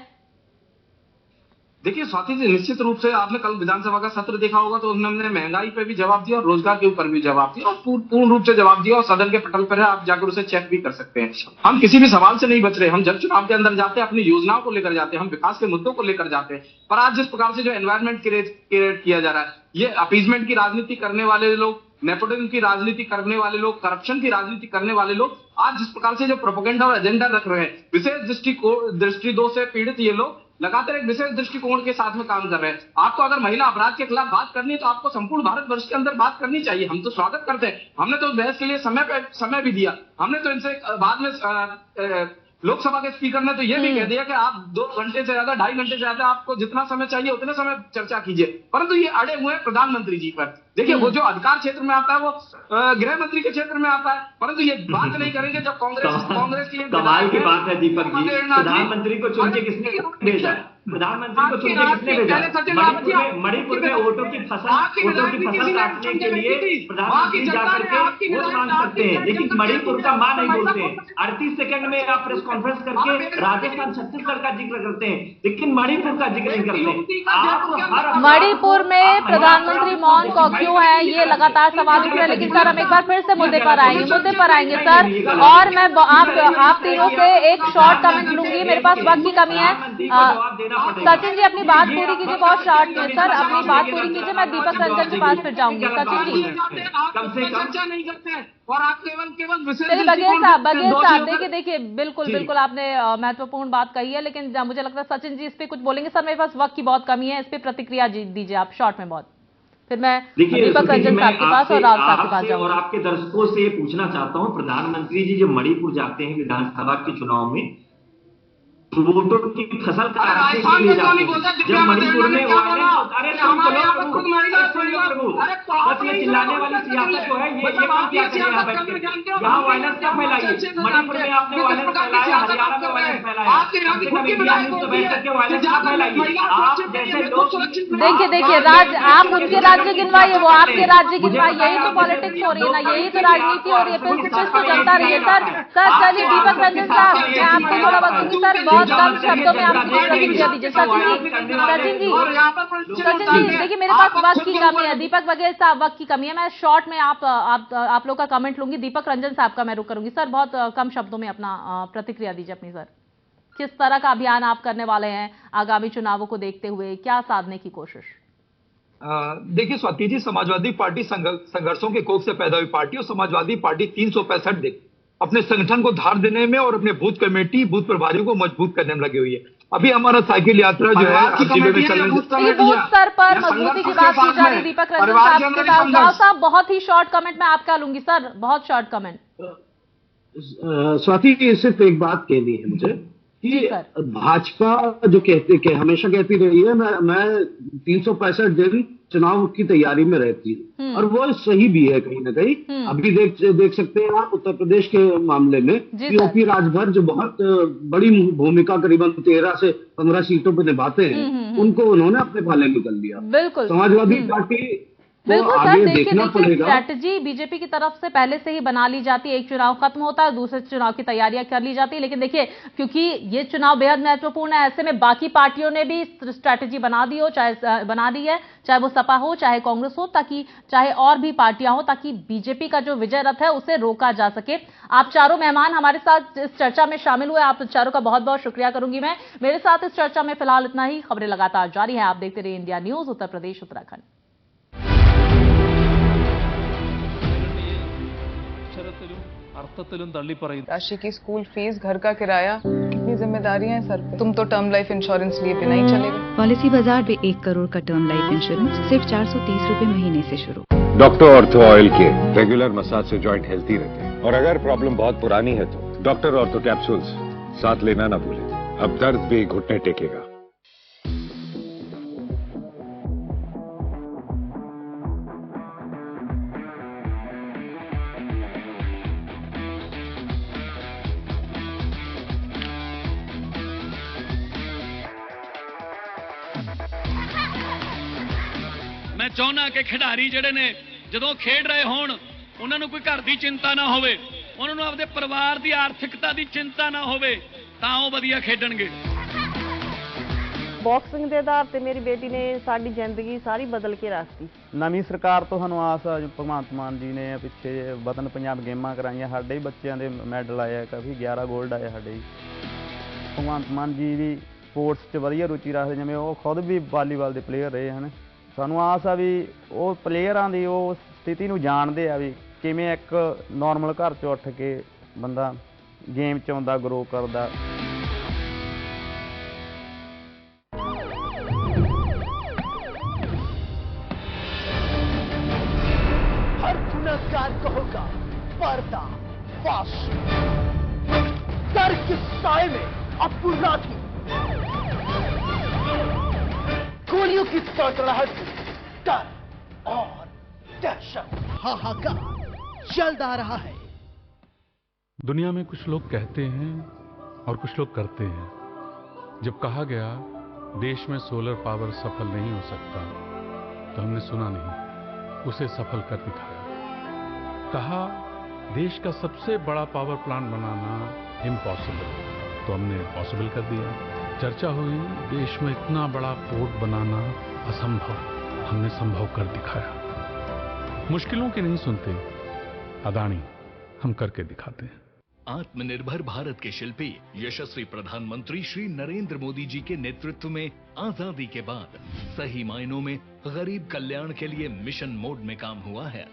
देखिए स्वाति जी, निश्चित रूप से आपने कल विधानसभा का सत्र देखा होगा, तो हमने महंगाई पे भी जवाब दिया और रोजगार के ऊपर भी जवाब दिया, और पूर्ण रूप से जवाब दिया, और सदन के पटल पर है, आप जाकर उसे चेक भी कर सकते हैं। हम किसी भी सवाल से नहीं बच रहे। हम जब चुनाव के अंदर जाते हैं अपनी योजनाओं को लेकर जाते हैं, हम विकास के मुद्दों को लेकर जाते हैं। पर आज जिस प्रकार से जो एनवायरमेंट क्रिएट किया जा रहा है, ये अपीजमेंट की राजनीति करने वाले लोग, नेपोटिज्म की राजनीति करने वाले लोग, करप्शन की राजनीति करने वाले लोग, आज जिस प्रकार से जो प्रोपेगेंडा और एजेंडा रख रहे हैं, विशेष दृष्टि से पीड़ित ये लोग लगातार एक विशेष दृष्टिकोण के साथ में काम कर रहे हैं। आपको अगर महिला अपराध के खिलाफ बात करनी है तो आपको संपूर्ण भारतवर्ष के अंदर बात करनी चाहिए। हम तो स्वागत करते हैं, हमने तो बहस के लिए समय भी दिया। हमने तो इनसे बाद में लोकसभा के स्पीकर ने तो ये भी कह दिया कि आप 2 घंटे से ज्यादा, 2.5 घंटे से ज्यादा आपको जितना समय चाहिए उतने समय चर्चा कीजिए, परंतु ये अड़े हुए हैं प्रधानमंत्री जी पर। देखिए वो जो अधिकार क्षेत्र में आता है वो गृह मंत्री के क्षेत्र में आता है, परंतु ये बात नहीं करेंगे जब कांग्रेस की कमाल की बात है दीपक जी, प्रधानमंत्री को चुन के किसने भेजा? प्रधानमंत्री को चुन के किसने भेजा? मणिपुर में वोटों की फसल काटने के लिए प्रधानमंत्री जाकर के वोट मांग सकते हैं, लेकिन मणिपुर का मां नहीं बोलते हैं। 38 सेकंड में आप प्रेस कॉन्फ्रेंस करके राजस्थान छत्तीसगढ़ का जिक्र करते हैं, लेकिन मणिपुर का जिक्र नहीं करते। मणिपुर में प्रधानमंत्री मौन क्यों है, ये लगातार सवाल उठ रहे हैं। लेकिन सर हम एक बार फिर से मुद्दे पर आएंगे सर, और मैं आप तीनों से एक शॉर्ट कमेंट लूंगी, मेरे पास वक्त की कमी है। सचिन जी अपनी बात पूरी कीजिए बहुत शॉर्ट में। सर अपनी बात पूरी कीजिए, मैं दीपक रंजन के पास फिर जाऊंगी। सचिन जी चर्चा नहीं करते और आप केवल बघेल साहब देखिए बिल्कुल आपने महत्वपूर्ण बात कही है, लेकिन मुझे लगता है सचिन जी इस पे कुछ बोलेंगे। सर मेरे पास वक्त की बहुत कमी है, इस पे प्रतिक्रिया दीजिए आप शॉर्ट में बहुत, फिर मैं दीपक रंजन साहब के पास और राव साहब के पास जाऊंगा। और आपके दर्शकों से ये पूछना चाहता हूँ, प्रधानमंत्री जी जब मणिपुर जाते हैं विधानसभा के चुनाव में, वोटों की फसल काटने के लिए जाते हैं, जब मणिपुर में चिल्लाने वाली सियासत जो है ये काम क्या करें यहाँ बैठ के? यहाँ वायलेंस क्या फैलाइए? मणिपुर में आपने वायलेंस फैलाया, हरियाणा में वायलेंस फैलाया, इंडिया न्यूज़ बैठ करके वायलेंस क्या फैलाइए? आप जैसे लोग देखिए आप उनके राज्य गिनवाइए, वो आपके राज्य गिनवाइए, यही तो पॉलिटिक्स हो रही है ना, यही तो राजनीति हो रही है, फिर तो चलता रही है। सर चलिए दीपक रंजन साहब मैं आपको थोड़ा बताऊंगी। सर बहुत कम शब्दों में आपकी प्रतिक्रिया दीजिए। सचिन जी देखिए मेरे पास वक्त की कमी है, दीपक बघेल साहब वक्त की कमी है, मैं शॉर्ट में आप लोग का कमेंट लूंगी। दीपक रंजन साहब का मैं रुक करूंगी। सर बहुत कम शब्दों में अपना प्रतिक्रिया दीजिए अपनी। सर किस तरह का अभियान आप करने वाले हैं आगामी चुनावों को देखते हुए, क्या साधने की कोशिश? देखिए स्वाति जी, समाजवादी पार्टी संघर्षों के कोख से पैदा हुई पार्टी, और समाजवादी पार्टी 365 दिन अपने संगठन को धार देने में और अपने बूथ कमेटी, बूथ प्रभारियों को मजबूत करने में लगे हुई है। अभी हमारा साइकिल यात्रा जो है बूथ स्तर पर मजबूती की बात की जा रही। दीपक रंजन साहब के पास राव साहब बहुत ही शॉर्ट कमेंट में आपका लूंगी। सर बहुत शॉर्ट कमेंट। स्वाति जी सिर्फ एक बात कहनी है मुझे कि भाजपा जो हमेशा कहती रही है मैं 365 दिन चुनाव की तैयारी में रहती हूँ, और वो सही भी है कहीं ना कहीं। अभी देख सकते हैं आप उत्तर प्रदेश के मामले में पीओपी राजभर जो बहुत बड़ी भूमिका करीबन 13 से 15 सीटों पर निभाते हैं, उनको उन्होंने अपने पाले में कर लिया। बिल्कुल समाजवादी पार्टी बिल्कुल सर, देखिए स्ट्रैटेजी बीजेपी की तरफ से पहले से ही बना ली जाती है। एक चुनाव खत्म होता है, दूसरे चुनाव की तैयारियां कर ली जाती है, लेकिन देखिए क्योंकि ये चुनाव बेहद महत्वपूर्ण है, ऐसे में बाकी पार्टियों ने भी स्ट्रैटेजी बना दी है, चाहे वो सपा हो, चाहे कांग्रेस हो, ताकि चाहे और भी पार्टियां हो, ताकि बीजेपी का जो विजय रथ है उसे रोका जा सके। आप चारों मेहमान हमारे साथ इस चर्चा में शामिल हुए, आप चारों का बहुत बहुत शुक्रिया करूंगी मैं। मेरे साथ इस चर्चा में फिलहाल इतना ही। खबरें लगातार जारी है, आप देखते रहिए इंडिया न्यूज उत्तर प्रदेश उत्तराखंड। राशि की स्कूल फीस, घर का किराया, कितनी जिम्मेदारियां हैं सर पे। तुम तो टर्म लाइफ इंश्योरेंस लिए बिना ही चले गए। पॉलिसी बाजार में 1 करोड़ का टर्म लाइफ इंश्योरेंस सिर्फ 430 रुपए महीने से शुरू। डॉक्टर ऑर्थो ऑयल के रेगुलर मसाज से जॉइंट हेल्थी रहते हैं, और अगर प्रॉब्लम बहुत पुरानी है तो डॉक्टर और तो कैप्सूल्स साथ लेना ना भूलें। अब दर्द भी घुटने टेकेगा। मैं चाहना कि खिडारी ਜਿਹੜੇ ਨੇ ਜਦੋਂ ਖੇਡ ਰਹੇ ਹੋਣ ਉਹਨਾਂ ਨੂੰ ਕੋਈ ਘਰ ਦੀ ਚਿੰਤਾ ਨਾ ਹੋਵੇ, ਉਹਨਾਂ ਨੂੰ ਆਪਣੇ ਪਰਿਵਾਰ ਦੀ ਆਰਥਿਕਤਾ ਦੀ ਚਿੰਤਾ ਨਾ ਹੋਵੇ, ਤਾਂ ਉਹ ਵਧੀਆ ਖੇਡਣਗੇ। ਬਾਕਸਿੰਗ ਦੇ ਆਧਾਰ ਤੇ ਮੇਰੀ ਬੇਟੀ ਨੇ ਸਾਡੀ ਜ਼ਿੰਦਗੀ ਸਾਰੀ ਬਦਲ ਕੇ ਰੱਖਤੀ। ਨਵੀਂ ਸਰਕਾਰ ਤੋਂ ਸਾਨੂੰ ਆਸ ਆ, ਭਗਵੰਤ ਮਾਨ ਜੀ ਨੇ ਪਿੱਛੇ ਵਤਨ ਪੰਜਾਬ ਗੇਮਾਂ ਕਰਾਈਆਂ, ਸਾਡੇ ਵੀ ਬੱਚਿਆਂ ਦੇ ਮੈਡਲ ਆਏ ਆ, ਕਾਫੀ 11 골ਡ ਆਏ ਸਾਡੇ। ਭਗਵੰਤ ਮਾਨ ਜੀ ਵੀ ਸਪੋਰਟਸ 'ਚ ਵਧੀਆ ਰੁਚੀ ਰੱਖਦੇ, ਜਿਵੇਂ ਉਹ ਖੁਦ ਵੀ ਵਾਲੀਬਾਲ ਦੇ ਪਲੇਅਰ ਰਹੇ ਹਨ। ਸਾਨੂੰ ਆਸ ਆ ਵੀ ਉਹ ਪਲੇਅਰਾਂ ਦੀ ਉਹ ਸਥਿਤੀ ਨੂੰ ਜਾਣਦੇ ਆ ਵੀ ਕਿਵੇਂ ਇੱਕ ਨੋਰਮਲ ਘਰ 'ਚੋਂ ਉੱਠ ਕੇ ਬੰਦਾ ਗੇਮ 'ਚ ਆਉਂਦਾ, ਗਰੋ ਕਰਦਾ। हर गुनहगार को होगा पर्दा फाश। डर के साए में अपराधी गोलियों की तड़तड़ाहट से डर और दहशत हाहाकार चल रहा है। दुनिया में कुछ लोग कहते हैं और कुछ लोग करते हैं। जब कहा गया देश में सोलर पावर सफल नहीं हो सकता, तो हमने सुना नहीं, उसे सफल कर दिखाया। कहा देश का सबसे बड़ा पावर प्लांट बनाना इम्पॉसिबल, तो हमने पॉसिबल कर दिया। चर्चा हुई देश में इतना बड़ा पोर्ट बनाना असंभव, हमने संभव कर दिखाया। मुश्किलों की नहीं सुनते अदानी, हम करके दिखाते हैं। आत्मनिर्भर भारत के शिल्पी यशस्वी प्रधानमंत्री श्री नरेंद्र मोदी जी के नेतृत्व में आजादी के बाद सही मायनों में गरीब कल्याण के लिए मिशन मोड में काम हुआ है।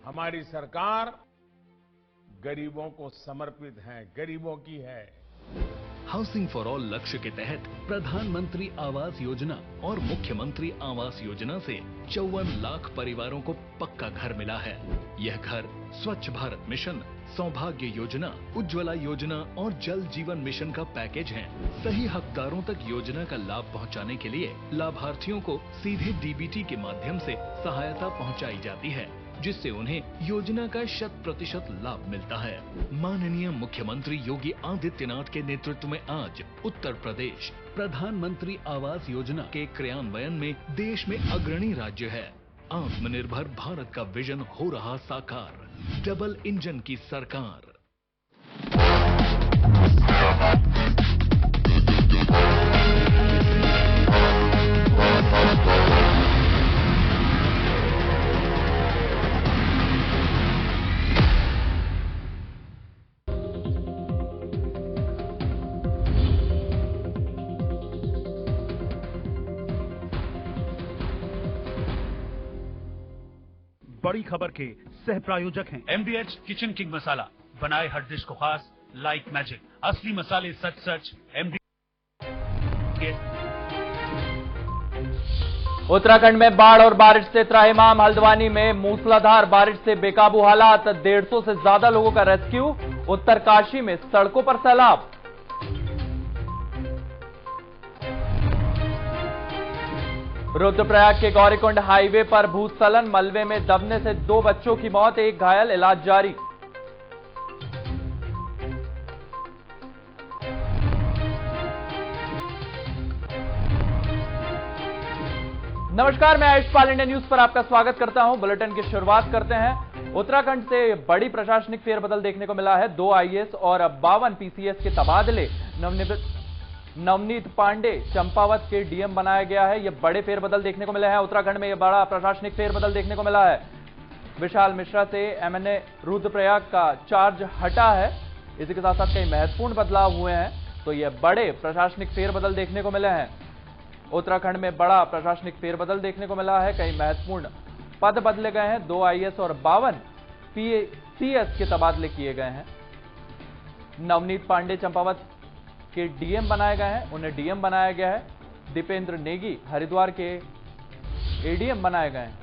हमारी सरकार गरीबों को समर्पित है, गरीबों की है। हाउसिंग फॉर ऑल लक्ष्य के तहत प्रधानमंत्री आवास योजना और मुख्यमंत्री आवास योजना से 54 लाख परिवारों को पक्का घर मिला है। यह घर स्वच्छ भारत मिशन, सौभाग्य योजना, उज्ज्वला योजना और जल जीवन मिशन का पैकेज है। सही हकदारों तक योजना का लाभ पहुंचाने के लिए लाभार्थियों को सीधे डीबीटी के माध्यम से सहायता पहुंचाई जाती है, जिससे उन्हें योजना का 100% लाभ मिलता है। माननीय मुख्यमंत्री योगी आदित्यनाथ के नेतृत्व में आज उत्तर प्रदेश प्रधानमंत्री आवास योजना के क्रियान्वयन में देश में अग्रणी राज्य है। आत्मनिर्भर भारत का विजन हो रहा साकार, डबल इंजन की सरकार। बड़ी खबर के सह प्रायोजक हैं MDH किचन किंग मसाला, बनाए हर डिश को खास लाइक मैजिक। असली मसाले सच सच MDH। उत्तराखंड में बाढ़ और बारिश से त्राहिमाम। हल्द्वानी में मूसलाधार बारिश से बेकाबू हालात, 150 से ज्यादा लोगों का रेस्क्यू। उत्तरकाशी में सड़कों पर सैलाब। रुद्रप्रयाग के गौरीकुंड हाईवे पर भूस्खलन, मलबे में दबने से 2 बच्चों की मौत, 1 घायल, इलाज जारी। नमस्कार, मैं आयुष पाल, इंडिया न्यूज पर आपका स्वागत करता हूं। बुलेटिन की शुरुआत करते हैं। उत्तराखंड से बड़ी प्रशासनिक फेरबदल देखने को मिला है। 2 IAS और 52 PCS के तबादले। नवनीत पांडे चंपावत के DM बनाया गया है। यह बड़े फेरबदल देखने को मिले हैं। उत्तराखंड में यह बड़ा प्रशासनिक फेरबदल देखने को मिला है। विशाल मिश्रा से MNA रुद्रप्रयाग का चार्ज हटा है। इसी के साथ साथ कई महत्वपूर्ण बदलाव हुए हैं, तो यह बड़े प्रशासनिक फेरबदल देखने को मिले हैं। उत्तराखंड में बड़ा प्रशासनिक फेरबदल देखने को मिला है। कई महत्वपूर्ण पद बदले गए हैं। 2 IAS और 52 PCS के तबादले किए गए हैं। नवनीत पांडे चंपावत के DM बनाए गए हैं, उन्हें DM बनाया गया है। दीपेंद्र नेगी हरिद्वार के ADM बनाए गए हैं।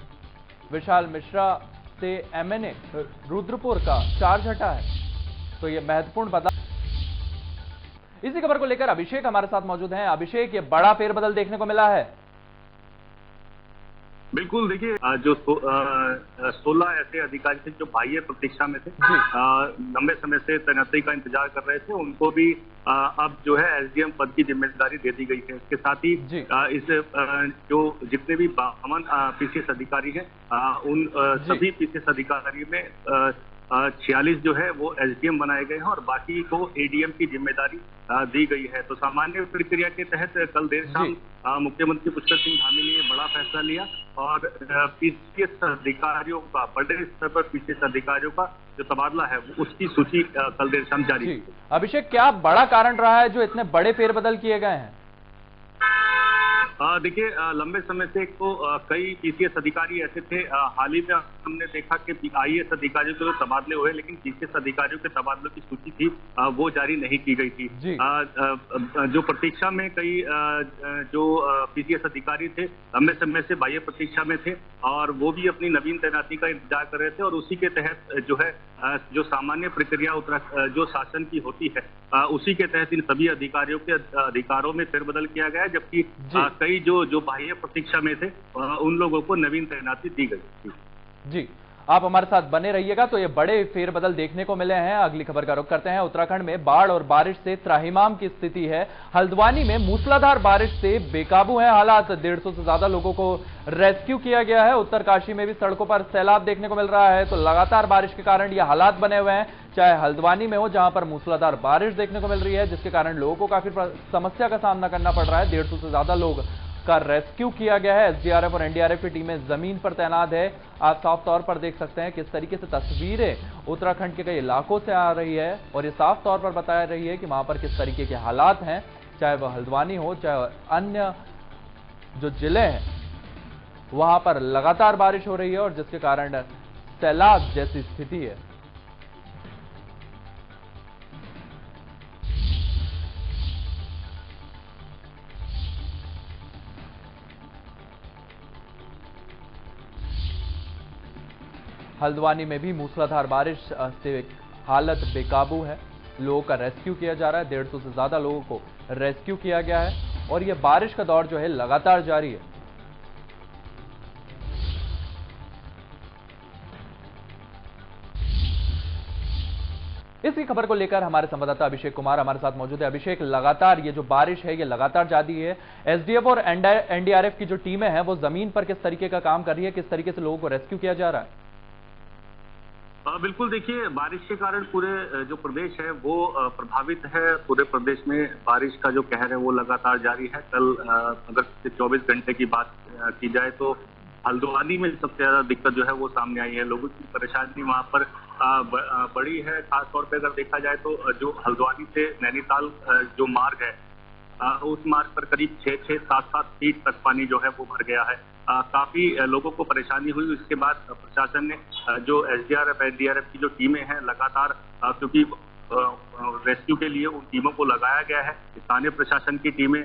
विशाल मिश्रा से MNA रुद्रपुर का चार्ज हटा है। तो ये महत्वपूर्ण बदलाव। इसी खबर को लेकर अभिषेक हमारे साथ मौजूद हैं। अभिषेक, ये बड़ा फेरबदल देखने को मिला है। बिल्कुल, देखिए जो 16 ऐसे अधिकारी थे जो बाह्य प्रतीक्षा में थे, लंबे समय से तैनाती का इंतजार कर रहे थे, उनको भी अब जो है एसडीएम पद की जिम्मेदारी दे दी गई है। इसके साथ ही इस जो जितने भी 52 पीसीएस अधिकारी हैं, उन सभी पीसीएस अधिकारी में 46 जो है वो एसडीएम बनाए गए हैं और बाकी को एडीएम की जिम्मेदारी दी गई है। तो सामान्य प्रक्रिया के तहत कल देर शाम मुख्यमंत्री पुष्कर सिंह धामी ने ये बड़ा फैसला लिया और पीसीएस अधिकारियों का, बड़े स्तर पर पीसीएस अधिकारियों का जो तबादला है उसकी सूची कल देर शाम जारी की। अभिषेक, क्या बड़ा कारण रहा है जो इतने बड़े फेरबदल किए गए हैं? देखिए, लंबे समय से तो कई पीसीएस अधिकारी ऐसे थे, हाल ही में हमने देखा कि आईएएस अधिकारियों के तबादले हुए, लेकिन पीसीएस अधिकारियों के तबादलों की सूची थी वो जारी नहीं की गई थी। जो प्रतीक्षा में कई जो पीसीएस अधिकारी थे लंबे समय से बाह्य प्रतीक्षा में थे और वो भी अपनी नवीन तैनाती का इंतजार कर रहे थे और उसी के तहत जो है जो सामान्य प्रक्रिया जो शासन की होती है उसी के तहत इन सभी अधिकारियों के अधिकारों में फेरबदल किया गया है, जबकि कई जो बाह्य प्रतीक्षा में थे उन लोगों को नवीन तैनाती दी गई। जी, आप हमारे साथ बने रहिएगा। तो ये बड़े फेरबदल देखने को मिले हैं। अगली खबर का रुख करते हैं। उत्तराखंड में बाढ़ और बारिश से त्राहिमाम की स्थिति है। हल्द्वानी में मूसलाधार बारिश से बेकाबू है हालात। 150 से ज्यादा लोगों को रेस्क्यू किया गया है। उत्तरकाशी में भी सड़कों पर सैलाब देखने को मिल रहा है। तो लगातार बारिश के कारण ये हालात बने हुए हैं, चाहे हल्द्वानी में हो जहां पर मूसलाधार बारिश देखने को मिल रही है, जिसके कारण लोगों को काफी समस्या का सामना करना पड़ रहा है। 150 से ज्यादा लोग का रेस्क्यू किया गया है। एसडीआरएफ और एनडीआरएफ की टीमें जमीन पर तैनात है। आप साफ तौर पर देख सकते हैं किस तरीके से तस्वीरें उत्तराखंड के कई इलाकों से आ रही है और ये साफ तौर पर बता रही है कि वहां पर किस तरीके के हालात हैं, चाहे वह हल्द्वानी हो चाहे अन्य जो जिले हैं, वहां पर लगातार बारिश हो रही है और जिसके कारण सैलाब जैसी स्थिति है। हल्द्वानी में भी मूसलाधार बारिश से हालत बेकाबू है। लोगों का रेस्क्यू किया जा रहा है। 150 से ज्यादा लोगों को रेस्क्यू किया गया है और यह बारिश का दौर जो है लगातार जारी है। इसी खबर को लेकर हमारे संवाददाता अभिषेक कुमार हमारे साथ मौजूद है। अभिषेक, लगातार ये जो बारिश है ये लगातार जारी है। एसडीएफ और एनडीआरएफ की जो टीमें हैं वो जमीन पर किस तरीके का काम कर रही है, किस तरीके से लोगों को रेस्क्यू किया जा रहा है? बिल्कुल, देखिए, बारिश के कारण पूरे जो प्रदेश है वो प्रभावित है। पूरे प्रदेश में बारिश का जो कहर है वो लगातार जारी है। कल अगर 24 घंटे की बात की जाए तो हल्द्वानी में सबसे ज्यादा दिक्कत जो है वो सामने आई है। लोगों की परेशानी वहां पर बड़ी है। खासतौर पे अगर देखा जाए तो जो हल्द्वानी से नैनीताल जो मार्ग है उस मार्ग पर करीब 6-6, 7-7 फीट तक पानी जो है वो भर गया है। काफी लोगों को परेशानी हुई। इसके बाद प्रशासन ने जो एसडीआरएफ एनडीआरएफ की जो टीमें हैं लगातार, क्योंकि रेस्क्यू के लिए उन टीमों को लगाया गया है, स्थानीय प्रशासन की टीमें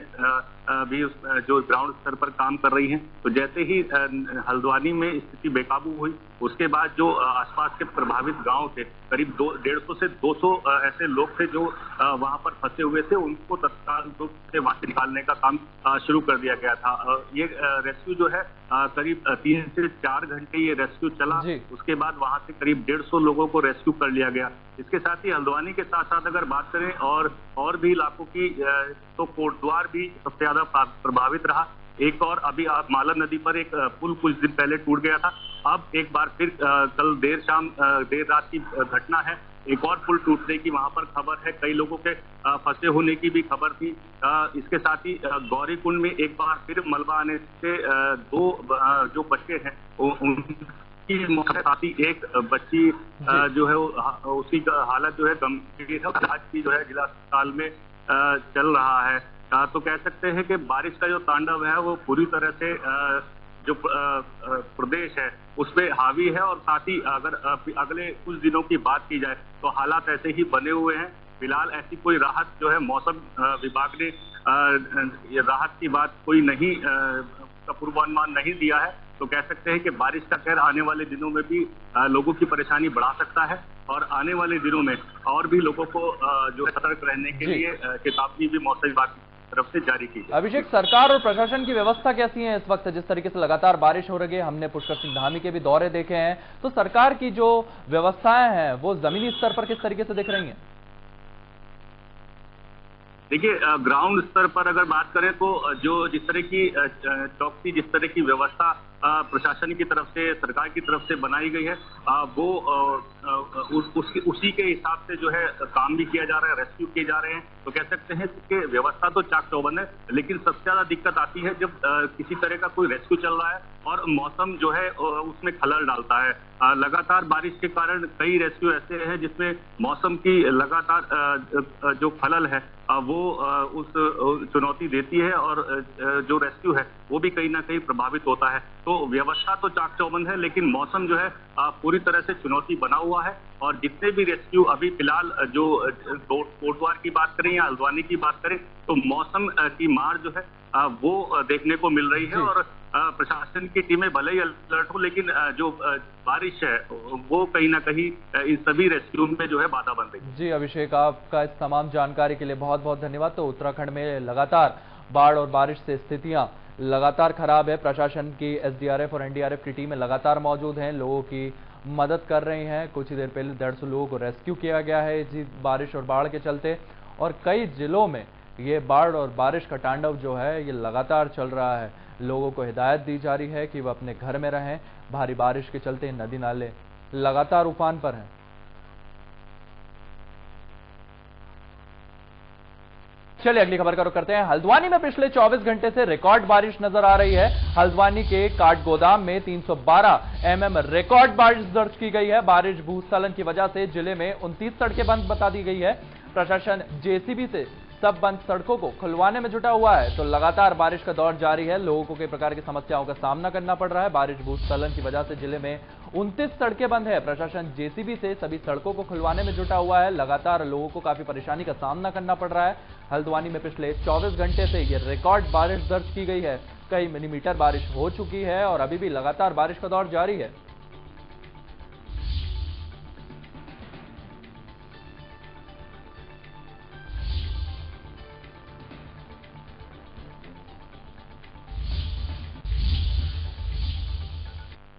भी जो ग्राउंड स्तर पर काम कर रही हैं। तो जैसे ही हल्द्वानी में स्थिति बेकाबू हुई उसके बाद जो आसपास के प्रभावित गांव थे, करीब 150 से 200 ऐसे लोग थे जो वहां पर फंसे हुए थे, उनको तत्काल रूप से वहां से निकालने का काम शुरू कर दिया गया था। ये रेस्क्यू जो है करीब 3 से 4 घंटे ये रेस्क्यू चला। उसके बाद वहां से करीब 150 लोगों को रेस्क्यू कर लिया गया। इसके साथ ही हल्द्वानी के साथ साथ अगर बात करें और भी इलाकों की, तो कोटद्वार भी सबसे ज्यादा प्रभावित रहा। एक और अभी मालन नदी पर एक पुल कुछ दिन पहले टूट गया था। अब एक बार फिर कल देर रात की घटना है, एक और पुल टूटने की वहां पर खबर है। कई लोगों के फंसे होने की भी खबर थी। इसके साथ ही गौरीकुंड में एक बार फिर मलबा आने से 2 जो बच्चे हैं उनकी मौत, साथ ही एक बच्ची जो है उसकी हालत जो है गंभीर है, इलाज की जो है जिला अस्पताल में चल रहा है। तो कह सकते हैं कि बारिश का जो तांडव है वो पूरी तरह से जो प्रदेश है उसमें हावी है और साथ ही अगर अगले कुछ दिनों की बात की जाए तो हालात ऐसे ही बने हुए हैं। फिलहाल ऐसी कोई राहत जो है मौसम विभाग ने ये राहत की बात कोई नहीं का पूर्वानुमान नहीं दिया है। तो कह सकते हैं कि बारिश का कहर आने वाले दिनों में भी लोगों की परेशानी बढ़ा सकता है। और आने वाले दिनों में और भी लोगों को जो सतर्क रहने के लिए चेतावनी भी मौसम विभाग की तरफ से जारी की है। अभिषेक, सरकार और प्रशासन की व्यवस्था कैसी है इस वक्त? जिस तरीके से लगातार बारिश हो रही है, हमने पुष्कर सिंह धामी के भी दौरे देखे हैं, तो सरकार की जो व्यवस्थाएं हैं वो जमीनी स्तर पर किस तरीके से दिख रही हैं? देखिए, ग्राउंड स्तर पर अगर बात करें तो जो जिस तरह की चौकसी, जिस तरह की व्यवस्था प्रशासन की तरफ से, सरकार की तरफ से बनाई गई है, वो उसी के हिसाब से जो है काम भी किया जा रहा है, रेस्क्यू किए जा रहे हैं। तो कह सकते हैं कि व्यवस्था तो चाक चौबंद है, लेकिन सबसे ज्यादा दिक्कत आती है जब किसी तरह का कोई रेस्क्यू चल रहा है और मौसम जो है उसमें खलल डालता है। लगातार बारिश के कारण कई रेस्क्यू ऐसे हैं जिसमें मौसम की लगातार जो खलल है वो उस चुनौती देती है और जो रेस्क्यू है वो भी कहीं ना कहीं प्रभावित होता है। तो व्यवस्था तो चाक चौबंद है, लेकिन मौसम जो है पूरी तरह से चुनौती बना हुआ है। और जितने भी रेस्क्यू अभी फिलहाल जो कोटद्वार की बात करें या हल्द्वानी की बात करें, तो मौसम की मार जो है वो देखने को मिल रही है। और प्रशासन की टीमें भले ही अलर्ट हो, लेकिन जो बारिश है वो कहीं ना कहीं इन सभी रेस्क्यू में जो है बाधा बन रही है। जी अभिषेक, आपका इस तमाम जानकारी के लिए बहुत बहुत धन्यवाद। तो उत्तराखंड में लगातार बाढ़ और बारिश से स्थितियां लगातार खराब है। प्रशासन की एसडीआरएफ और एनडीआरएफ की टीमें लगातार मौजूद हैं, लोगों की मदद कर रही हैं। कुछ ही देर पहले 150 लोगों को रेस्क्यू किया गया है इसी बारिश और बाढ़ के चलते। और कई जिलों में ये बाढ़ और बारिश का तांडव जो है ये लगातार चल रहा है। लोगों को हिदायत दी जा रही है कि वह अपने घर में रहें। भारी बारिश के चलते नदी नाले लगातार उफान पर हैं। चलिए अगली खबर का रुख करते हैं। हल्द्वानी में पिछले 24 घंटे से रिकॉर्ड बारिश नजर आ रही है। हल्द्वानी के काठगोदाम में 312 mm रिकॉर्ड बारिश दर्ज की गई है। बारिश भूस्खलन की वजह से जिले में 29 सड़कें बंद बता दी गई है। प्रशासन जेसीबी से सब बंद सड़कों को खुलवाने में जुटा हुआ है। तो लगातार बारिश का दौर जारी है, लोगों को कई प्रकार की समस्याओं का सामना करना पड़ रहा है। बारिश भूस्खलन की वजह से जिले में 29 सड़कें बंद है। प्रशासन जेसीबी से सभी सड़कों को खुलवाने में जुटा हुआ है। लगातार लोगों को काफी परेशानी का सामना करना पड़ रहा है। हल्द्वानी में पिछले 24 घंटे से ये रिकॉर्ड बारिश दर्ज की गई है। कई मिलीमीटर बारिश हो चुकी है और अभी भी लगातार बारिश का दौर जारी है।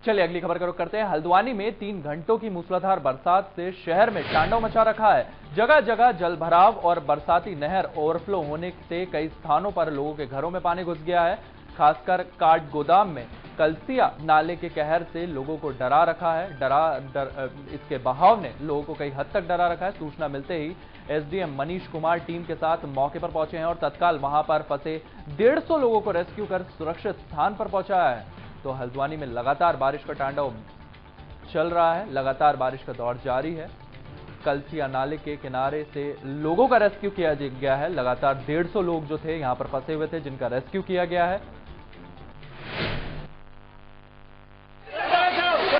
चलिए अगली खबर का रुख करते हैं। हल्द्वानी में 3 घंटों की मूसलाधार बरसात से शहर में तांडव मचा रखा है। जगह जगह जल भराव और बरसाती नहर ओवरफ्लो होने से कई स्थानों पर लोगों के घरों में पानी घुस गया है। खासकर काठगोदाम में कलसिया नाले के कहर से लोगों को डरा रखा है। इसके बहाव ने लोगों को कई हद तक डरा रखा है। सूचना मिलते ही एसडीएम मनीष कुमार टीम के साथ मौके पर पहुंचे हैं और तत्काल वहां पर फंसे 150 लोगों को रेस्क्यू कर सुरक्षित स्थान पर पहुंचाया है। तो हल्द्वानी में लगातार बारिश का तांडव चल रहा है, लगातार बारिश का दौर जारी है। कलसिया नाले के किनारे से लोगों का रेस्क्यू किया गया है। लगातार 150 लोग जो थे यहां पर फंसे हुए थे, जिनका रेस्क्यू किया गया है।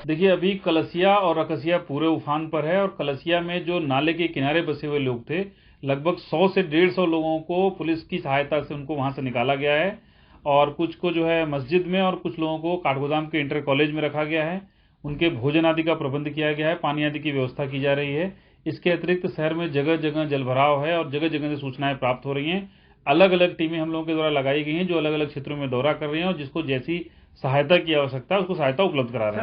देखिए, अभी कलसिया और अकसिया पूरे उफान पर है और कलसिया में जो नाले के किनारे बसे हुए लोग थे, लगभग 100 से 150 लोगों को पुलिस की सहायता से उनको वहां से निकाला गया है और कुछ को जो है मस्जिद में और कुछ लोगों को काठगोदाम के इंटर कॉलेज में रखा गया है। उनके भोजन आदि का प्रबंध किया गया है, पानी आदि की व्यवस्था की जा रही है। इसके अतिरिक्त शहर में जगह जगह जलभराव है और जगह जगह से सूचनाएं प्राप्त हो रही हैं। अलग अलग टीमें हम लोगों के द्वारा लगाई गई हैं जो अलग अलग क्षेत्रों में दौरा कर रही हैं और जिसको जैसी सहायता की आवश्यकता है उसको सहायता उपलब्ध करा रहे हैं।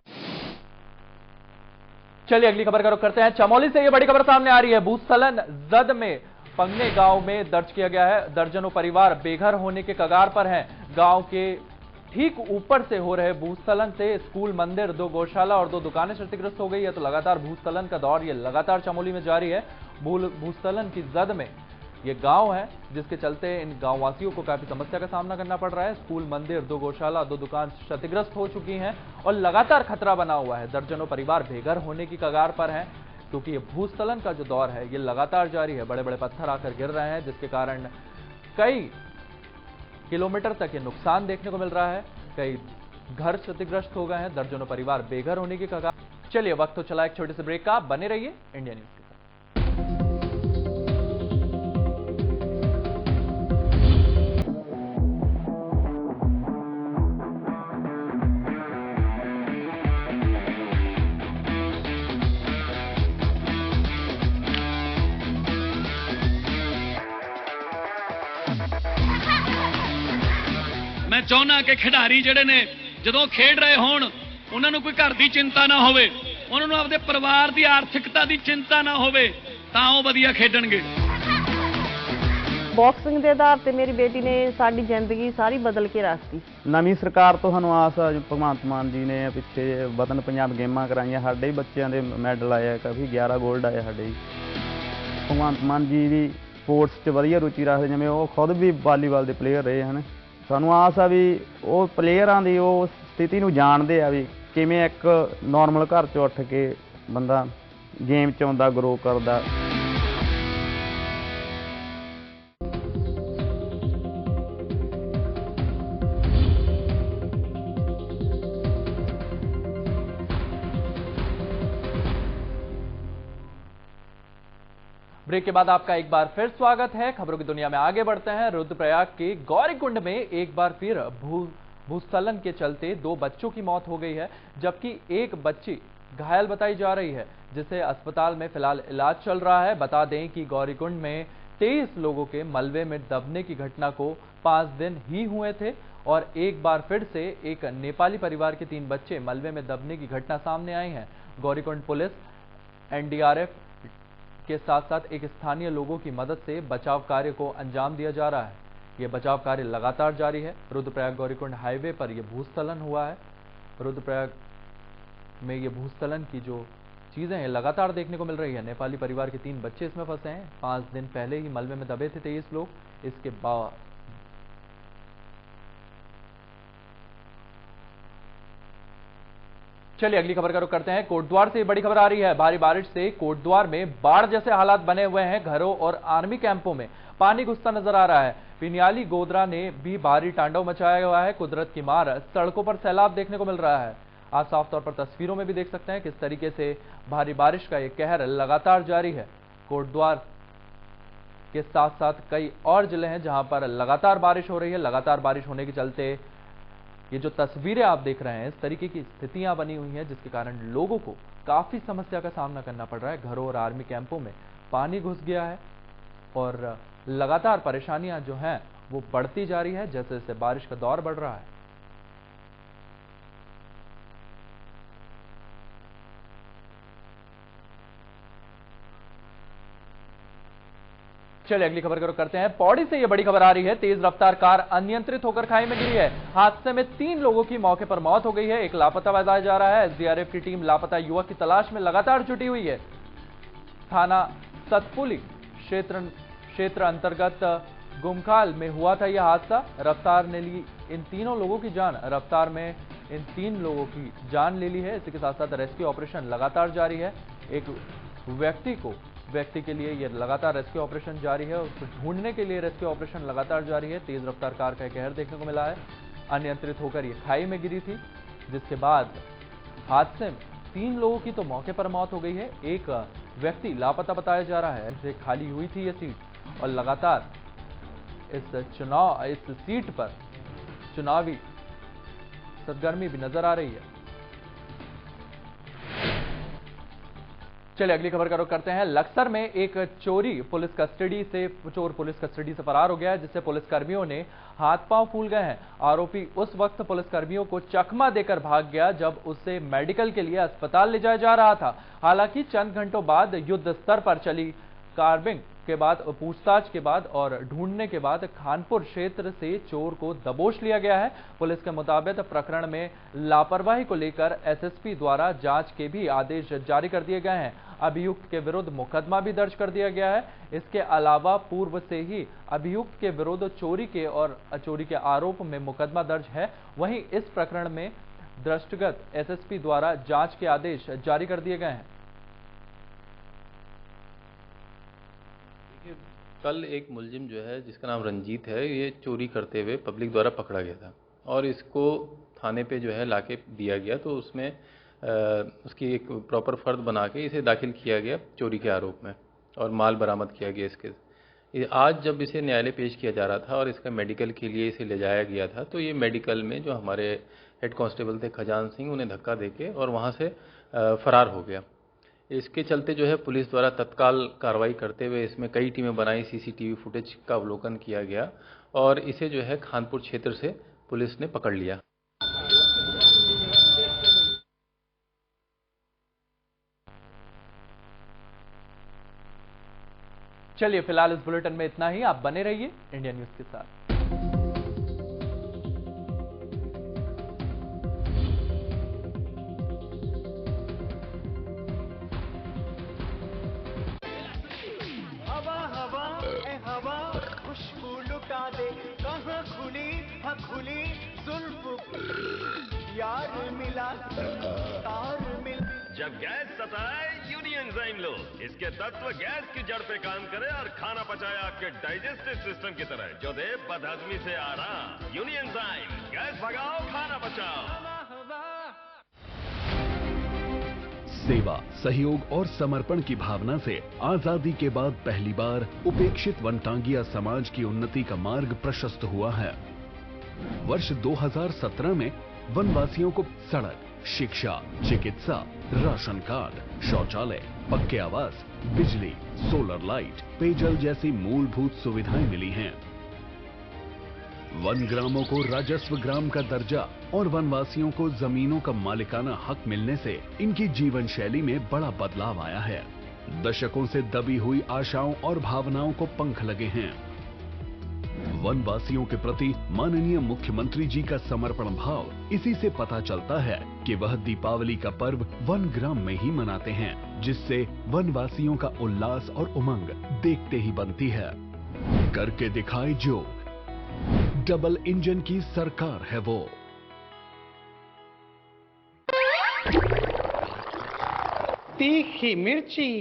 चलिए अगली खबर का रुख करते हैं। चमोली से यह बड़ी खबर सामने आ रही है। भूस्खलन जद में पंगने गांव में दर्ज किया गया है। दर्जनों परिवार बेघर होने के कगार पर हैं। गांव के ठीक ऊपर से हो रहे भूस्खलन से स्कूल, मंदिर, 2 गौशाला और 2 दुकानें क्षतिग्रस्त हो गई है। तो लगातार भूस्खलन का दौर ये लगातार चमोली में जारी है। भूस्खलन की जद में ये गांव है, जिसके चलते इन गांववासियों को काफी समस्या का सामना करना पड़ रहा है। स्कूल, मंदिर, 2 गौशाला, 2 दुकान क्षतिग्रस्त हो चुकी हैं और लगातार खतरा बना हुआ है। दर्जनों परिवार बेघर होने की कगार पर हैं, क्योंकि ये भूस्खलन का जो दौर है ये लगातार जारी है। बड़े बड़े पत्थर आकर गिर रहे हैं, जिसके कारण कई किलोमीटर तक ये नुकसान देखने को मिल रहा है। कई घर क्षतिग्रस्त हो गए हैं, दर्जनों परिवार बेघर होने की कगार। चलिए वक्त तो चला एक छोटे से ब्रेक का। बने रहिए इंडिया न्यूज के साथ। मैं चाਹੁੰਦਾ कि खिडारी ਜਿਹੜੇ ਨੇ ਜਦੋਂ ਖੇਡ ਰਹੇ ਹੋਣ ਉਹਨਾਂ ਨੂੰ ਕੋਈ ਘਰ ਦੀ ਚਿੰਤਾ ਨਾ ਹੋਵੇ, ਉਹਨਾਂ ਨੂੰ ਆਪਣੇ ਪਰਿਵਾਰ ਦੀ ਆਰਥਿਕਤਾ ਦੀ ਚਿੰਤਾ ਨਾ ਹੋਵੇ, ਤਾਂ ਉਹ ਵਧੀਆ ਖੇਡਣਗੇ। ਬਾਕਸਿੰਗ ਦੇ ਆਧਾਰ ਤੇ ਮੇਰੀ ਬੇਟੀ ਨੇ ਸਾਡੀ ਜ਼ਿੰਦਗੀ ਸਾਰੀ ਬਦਲ ਕੇ ਰੱਖਤੀ। ਨਵੀਂ ਸਰਕਾਰ ਤੋਂ ਸਾਨੂੰ ਆਸ ਆ, ਭਗਵੰਤ ਮਾਨ ਜੀ ਨੇ ਪਿੱਛੇ ਵਤਨ ਪੰਜਾਬ ਗੇਮਾਂ ਕਰਾਈਆਂ, ਸਾਡੇ ਹੀ ਬੱਚਿਆਂ ਦੇ ਮੈਡਲ ਆਏ ਆ, ਕਾਫੀ 11 골ਡ ਆਏ ਸਾਡੇ ਜੀ। ਭਗਵੰਤ ਮਾਨ ਜੀ ਵੀ ਸਪੋਰਟਸ 'ਚ ਵਧੀਆ ਰੁਚੀ ਰੱਖਦੇ, ਜਿਵੇਂ ਉਹ ਖੁਦ ਵੀ ਵਾਲੀਬਾਲ ਦੇ ਪਲੇਅਰ ਰਹੇ ਹਨ। ਸਾਨੂੰ ਆਸ ਆ ਵੀ ਉਹ ਪਲੇਅਰਾਂ ਦੀ ਉਹ ਸਥਿਤੀ ਨੂੰ ਜਾਣਦੇ ਆ ਵੀ ਕਿਵੇਂ ਇੱਕ ਨੋਰਮਲ ਘਰ 'ਚੋਂ ਉੱਠ ਕੇ ਬੰਦਾ ਗੇਮ 'ਚ ਆਉਂਦਾ, ਗਰੋ ਕਰਦਾ। ब्रेक के बाद आपका एक बार फिर स्वागत है। खबरों की दुनिया में आगे बढ़ते हैं। रुद्रप्रयाग के गौरीकुंड में एक बार फिर भूस्खलन के चलते 2 बच्चों की मौत हो गई है, जबकि एक बच्ची घायल बताई जा रही है, जिसे अस्पताल में फिलहाल इलाज चल रहा है। बता दें कि गौरीकुंड में 23 लोगों के मलबे में दबने की घटना को 5 दिन ही हुए थे और एक बार फिर से एक नेपाली परिवार के 3 बच्चे मलबे में दबने की घटना सामने आई है। गौरीकुंड पुलिस, एनडीआरएफ के साथ साथ एक स्थानीय लोगों की मदद से बचाव कार्य को अंजाम दिया जा रहा है। यह बचाव कार्य लगातार जारी है। रुद्रप्रयाग गौरीकुंड हाईवे पर यह भूस्खलन हुआ है। रुद्रप्रयाग में यह भूस्खलन की जो चीजें हैं लगातार देखने को मिल रही है। नेपाली परिवार के 3 बच्चे इसमें फंसे हैं। 5 दिन पहले ही मलबे में दबे थे 23 लोग। इसके बाद चलिए अगली खबर का रुख करते हैं। कोटद्वार से बड़ी खबर आ रही है। भारी बारिश से कोटद्वार में बाढ़ जैसे हालात बने हुए हैं। घरों और आर्मी कैंपों में पानी घुसता नजर आ रहा है। पिनियाली गोदरा ने भी भारी तांडव मचाया हुआ है। कुदरत की मार, सड़कों पर सैलाब देखने को मिल रहा है। आप साफ तौर पर तस्वीरों में भी देख सकते हैं किस तरीके से भारी बारिश का यह कहर लगातार जारी है। कोटद्वार के साथ साथ कई और जिले हैं जहां पर लगातार बारिश हो रही है। लगातार बारिश होने के चलते ये जो तस्वीरें आप देख रहे हैं, इस तरीके की स्थितियां बनी हुई हैं, जिसके कारण लोगों को काफी समस्या का सामना करना पड़ रहा है। घरों और आर्मी कैंपों में पानी घुस गया है और लगातार परेशानियां जो हैं वो बढ़ती जा रही है जैसे जैसे बारिश का दौर बढ़ रहा है। चलिए अगली खबर का रुख करते हैं। पौड़ी से यह बड़ी खबर आ रही है। तेज रफ्तार कार अनियंत्रित होकर खाई में गिरी है। हादसे में 3 लोगों की मौके पर मौत हो गई है। एक लापता बताया जा रहा है। एसडीआरएफ की टीम लापता युवक की तलाश में लगातार जुटी हुई है। थाना सतपुली क्षेत्र अंतर्गत गुमखाल में हुआ था यह हादसा। रफ्तार ने ली इन तीनों लोगों की जान। रफ्तार में इन 3 लोगों की जान ले ली है। इसी के साथ साथ रेस्क्यू ऑपरेशन लगातार जारी है। एक व्यक्ति के लिए यह लगातार रेस्क्यू ऑपरेशन जारी है। उसको ढूंढने के लिए रेस्क्यू ऑपरेशन लगातार जारी है। तेज रफ्तार कार का कहर देखने को मिला है। अनियंत्रित होकर यह खाई में गिरी थी, जिसके बाद हादसे में 3 लोगों की तो मौके पर मौत हो गई है। एक व्यक्ति लापता बताया जा रहा है। इसे खाली हुई थी यह सीट और लगातार इस सीट पर चुनावी सरगर्मी भी नजर आ रही है। चलिए अगली खबर का रुख करते हैं। लक्सर में एक चोर पुलिस कस्टडी से फरार हो गया है, जिससे पुलिसकर्मियों ने हाथ पांव फूल गए हैं। आरोपी उस वक्त पुलिसकर्मियों को चकमा देकर भाग गया जब उसे मेडिकल के लिए अस्पताल ले जाया जा रहा था। हालांकि चंद घंटों बाद युद्ध स्तर पर चली कार्बिंग के बाद, पूछताछ के बाद और ढूंढने के बाद खानपुर क्षेत्र से चोर को दबोच लिया गया है। पुलिस के मुताबिक प्रकरण में लापरवाही को लेकर एसएसपी द्वारा जांच के भी आदेश जारी कर दिए गए हैं। अभियुक्त के विरुद्ध मुकदमा भी दर्ज कर दिया गया है। इसके अलावा पूर्व से ही अभियुक्त के विरुद्ध चोरी के आरोप में मुकदमा दर्ज है। वहीं इस प्रकरण में दृष्टिगत एसएसपी द्वारा जांच के आदेश जारी कर दिए गए हैं। कल एक मुलजिम जो है जिसका नाम रंजीत है, ये चोरी करते हुए पब्लिक द्वारा पकड़ा गया था और इसको थाने पे जो है लाके दिया गया, तो उसमें उसकी एक प्रॉपर फर्द बना के इसे दाखिल किया गया चोरी के आरोप में और माल बरामद किया गया इसके। आज जब इसे न्यायालय पेश किया जा रहा था और इसका मेडिकल के लिए इसे ले जाया गया था, तो ये मेडिकल में जो हमारे हेड कांस्टेबल थे खजान सिंह, उन्हें धक्का देके और वहाँ से फरार हो गया। इसके चलते जो है पुलिस द्वारा तत्काल कार्रवाई करते हुए इसमें कई टीमें बनाई, सीसीटीवी फुटेज का अवलोकन किया गया और इसे जो है खानपुर क्षेत्र से पुलिस ने पकड़ लिया। चलिए फिलहाल इस बुलेटिन में इतना ही। आप बने रहिए इंडिया न्यूज के साथ। हवा खुशबू लुटा दे, कहाँ खुली जुल्फ यार मिला तार मिल। जब गैस सताए यूनिएंजाइम लो। इसके तत्व गैस की जड़ पे काम करे और खाना पचाए आपके डाइजेस्टिव सिस्टम की तरह, जो दे बदहजमी से आराम। यूनिएंजाइम, गैस भगाओ, खाना बचाओ। सेवा, सहयोग और समर्पण की भावना से आजादी के बाद पहली बार उपेक्षित वनटांगिया समाज की उन्नति का मार्ग प्रशस्त हुआ है। वर्ष 2017 में वनवासियों को सड़क, शिक्षा, चिकित्सा, राशन कार्ड, शौचालय, पक्के आवास, बिजली, सोलर लाइट, पेयजल जैसी मूलभूत सुविधाएं मिली हैं। वन ग्रामों को राजस्व ग्राम का दर्जा और वनवासियों को जमीनों का मालिकाना हक मिलने से इनकी जीवन शैली में बड़ा बदलाव आया है। दशकों से दबी हुई आशाओं और भावनाओं को पंख लगे हैं। वनवासियों के प्रति माननीय मुख्यमंत्री जी का समर्पण भाव इसी से पता चलता है कि वह दीपावली का पर्व वन ग्राम में ही मनाते हैं, जिससे वनवासियों का उल्लास और उमंग देखते ही बनती है। करके दिखाए जो, डबल इंजन की सरकार है वो। तीखी मिर्ची।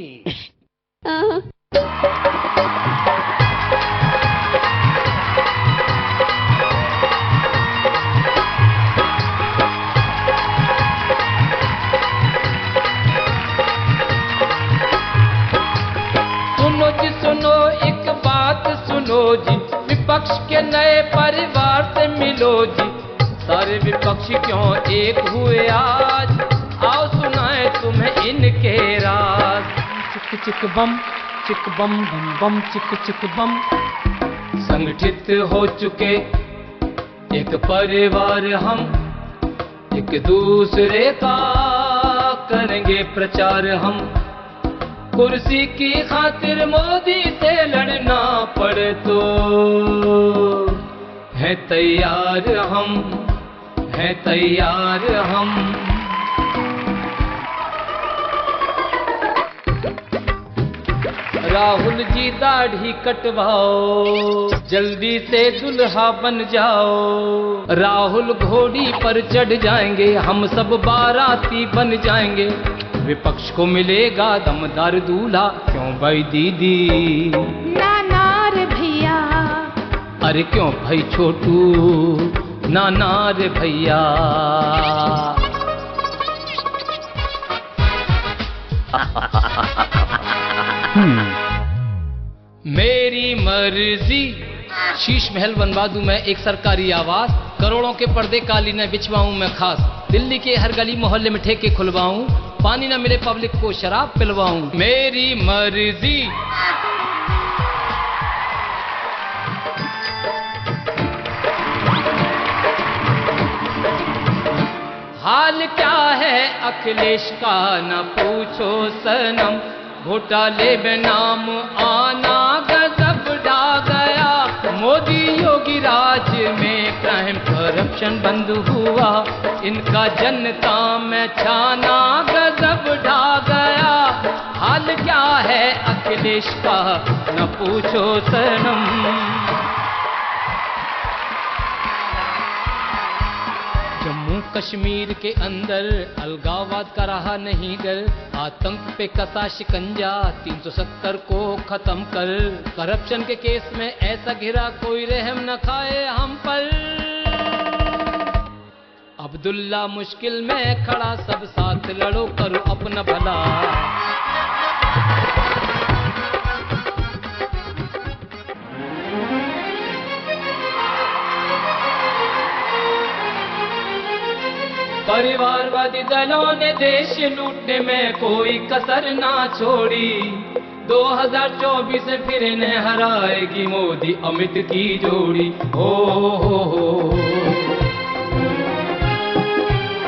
सुनो एक बात सुनो जी, विपक्ष के नए परिवार से मिलो जी। सारे विपक्ष क्यों एक हुए आज, आओ सुनाए तुम्हें इनके राज। चिक चिक बम बम बम चिक चिक बम। संगठित हो चुके एक परिवार हम, एक दूसरे का करेंगे प्रचार हम। कुर्सी की खातिर मोदी से लड़ना पड़े तो है तैयार हम, है तैयार हम। राहुल जी दाढ़ी कटवाओ, जल्दी से दुल्हा बन जाओ। राहुल घोड़ी पर चढ़ जाएंगे, हम सब बाराती बन जाएंगे। विपक्ष को मिलेगा दमदार दूल्हा, क्यों भाई दीदी? नानार भैया। अरे क्यों भाई छोटू? नानार भैया। मेरी मर्जी। शीश महल बनवा दूं मैं एक सरकारी आवास, करोड़ों के पर्दे कालीने बिछवाऊं मैं खास। दिल्ली के हर गली मोहल्ले में ठेके खुलवाऊं, पानी ना मिले पब्लिक को शराब पिलवाऊं। मेरी मर्जी। हाल क्या है अखिलेश का न पूछो सनम, घोटाले में नाम आना गजब ढा गया। मोदी योगी राज में क्राइम करप्शन बंद हुआ, इनका जनता में छाना गजब ढा गया। हाल क्या है अखिलेश का न पूछो सनम। जम्मू कश्मीर के अंदर अलगाववाद का रहा नहीं डर, आतंक पे कसा शिकंजा 370 को खत्म कर। करप्शन के केस में ऐसा घिरा कोई रहम न खाए हम पर। अब्दुल्ला मुश्किल में खड़ा, सब साथ लड़ो करो अपना भला। परिवारवादी दलों ने देश लूटने में कोई कसर ना छोड़ी। 2024 फिर इन्हें हराएगी मोदी अमित की जोड़ी। हो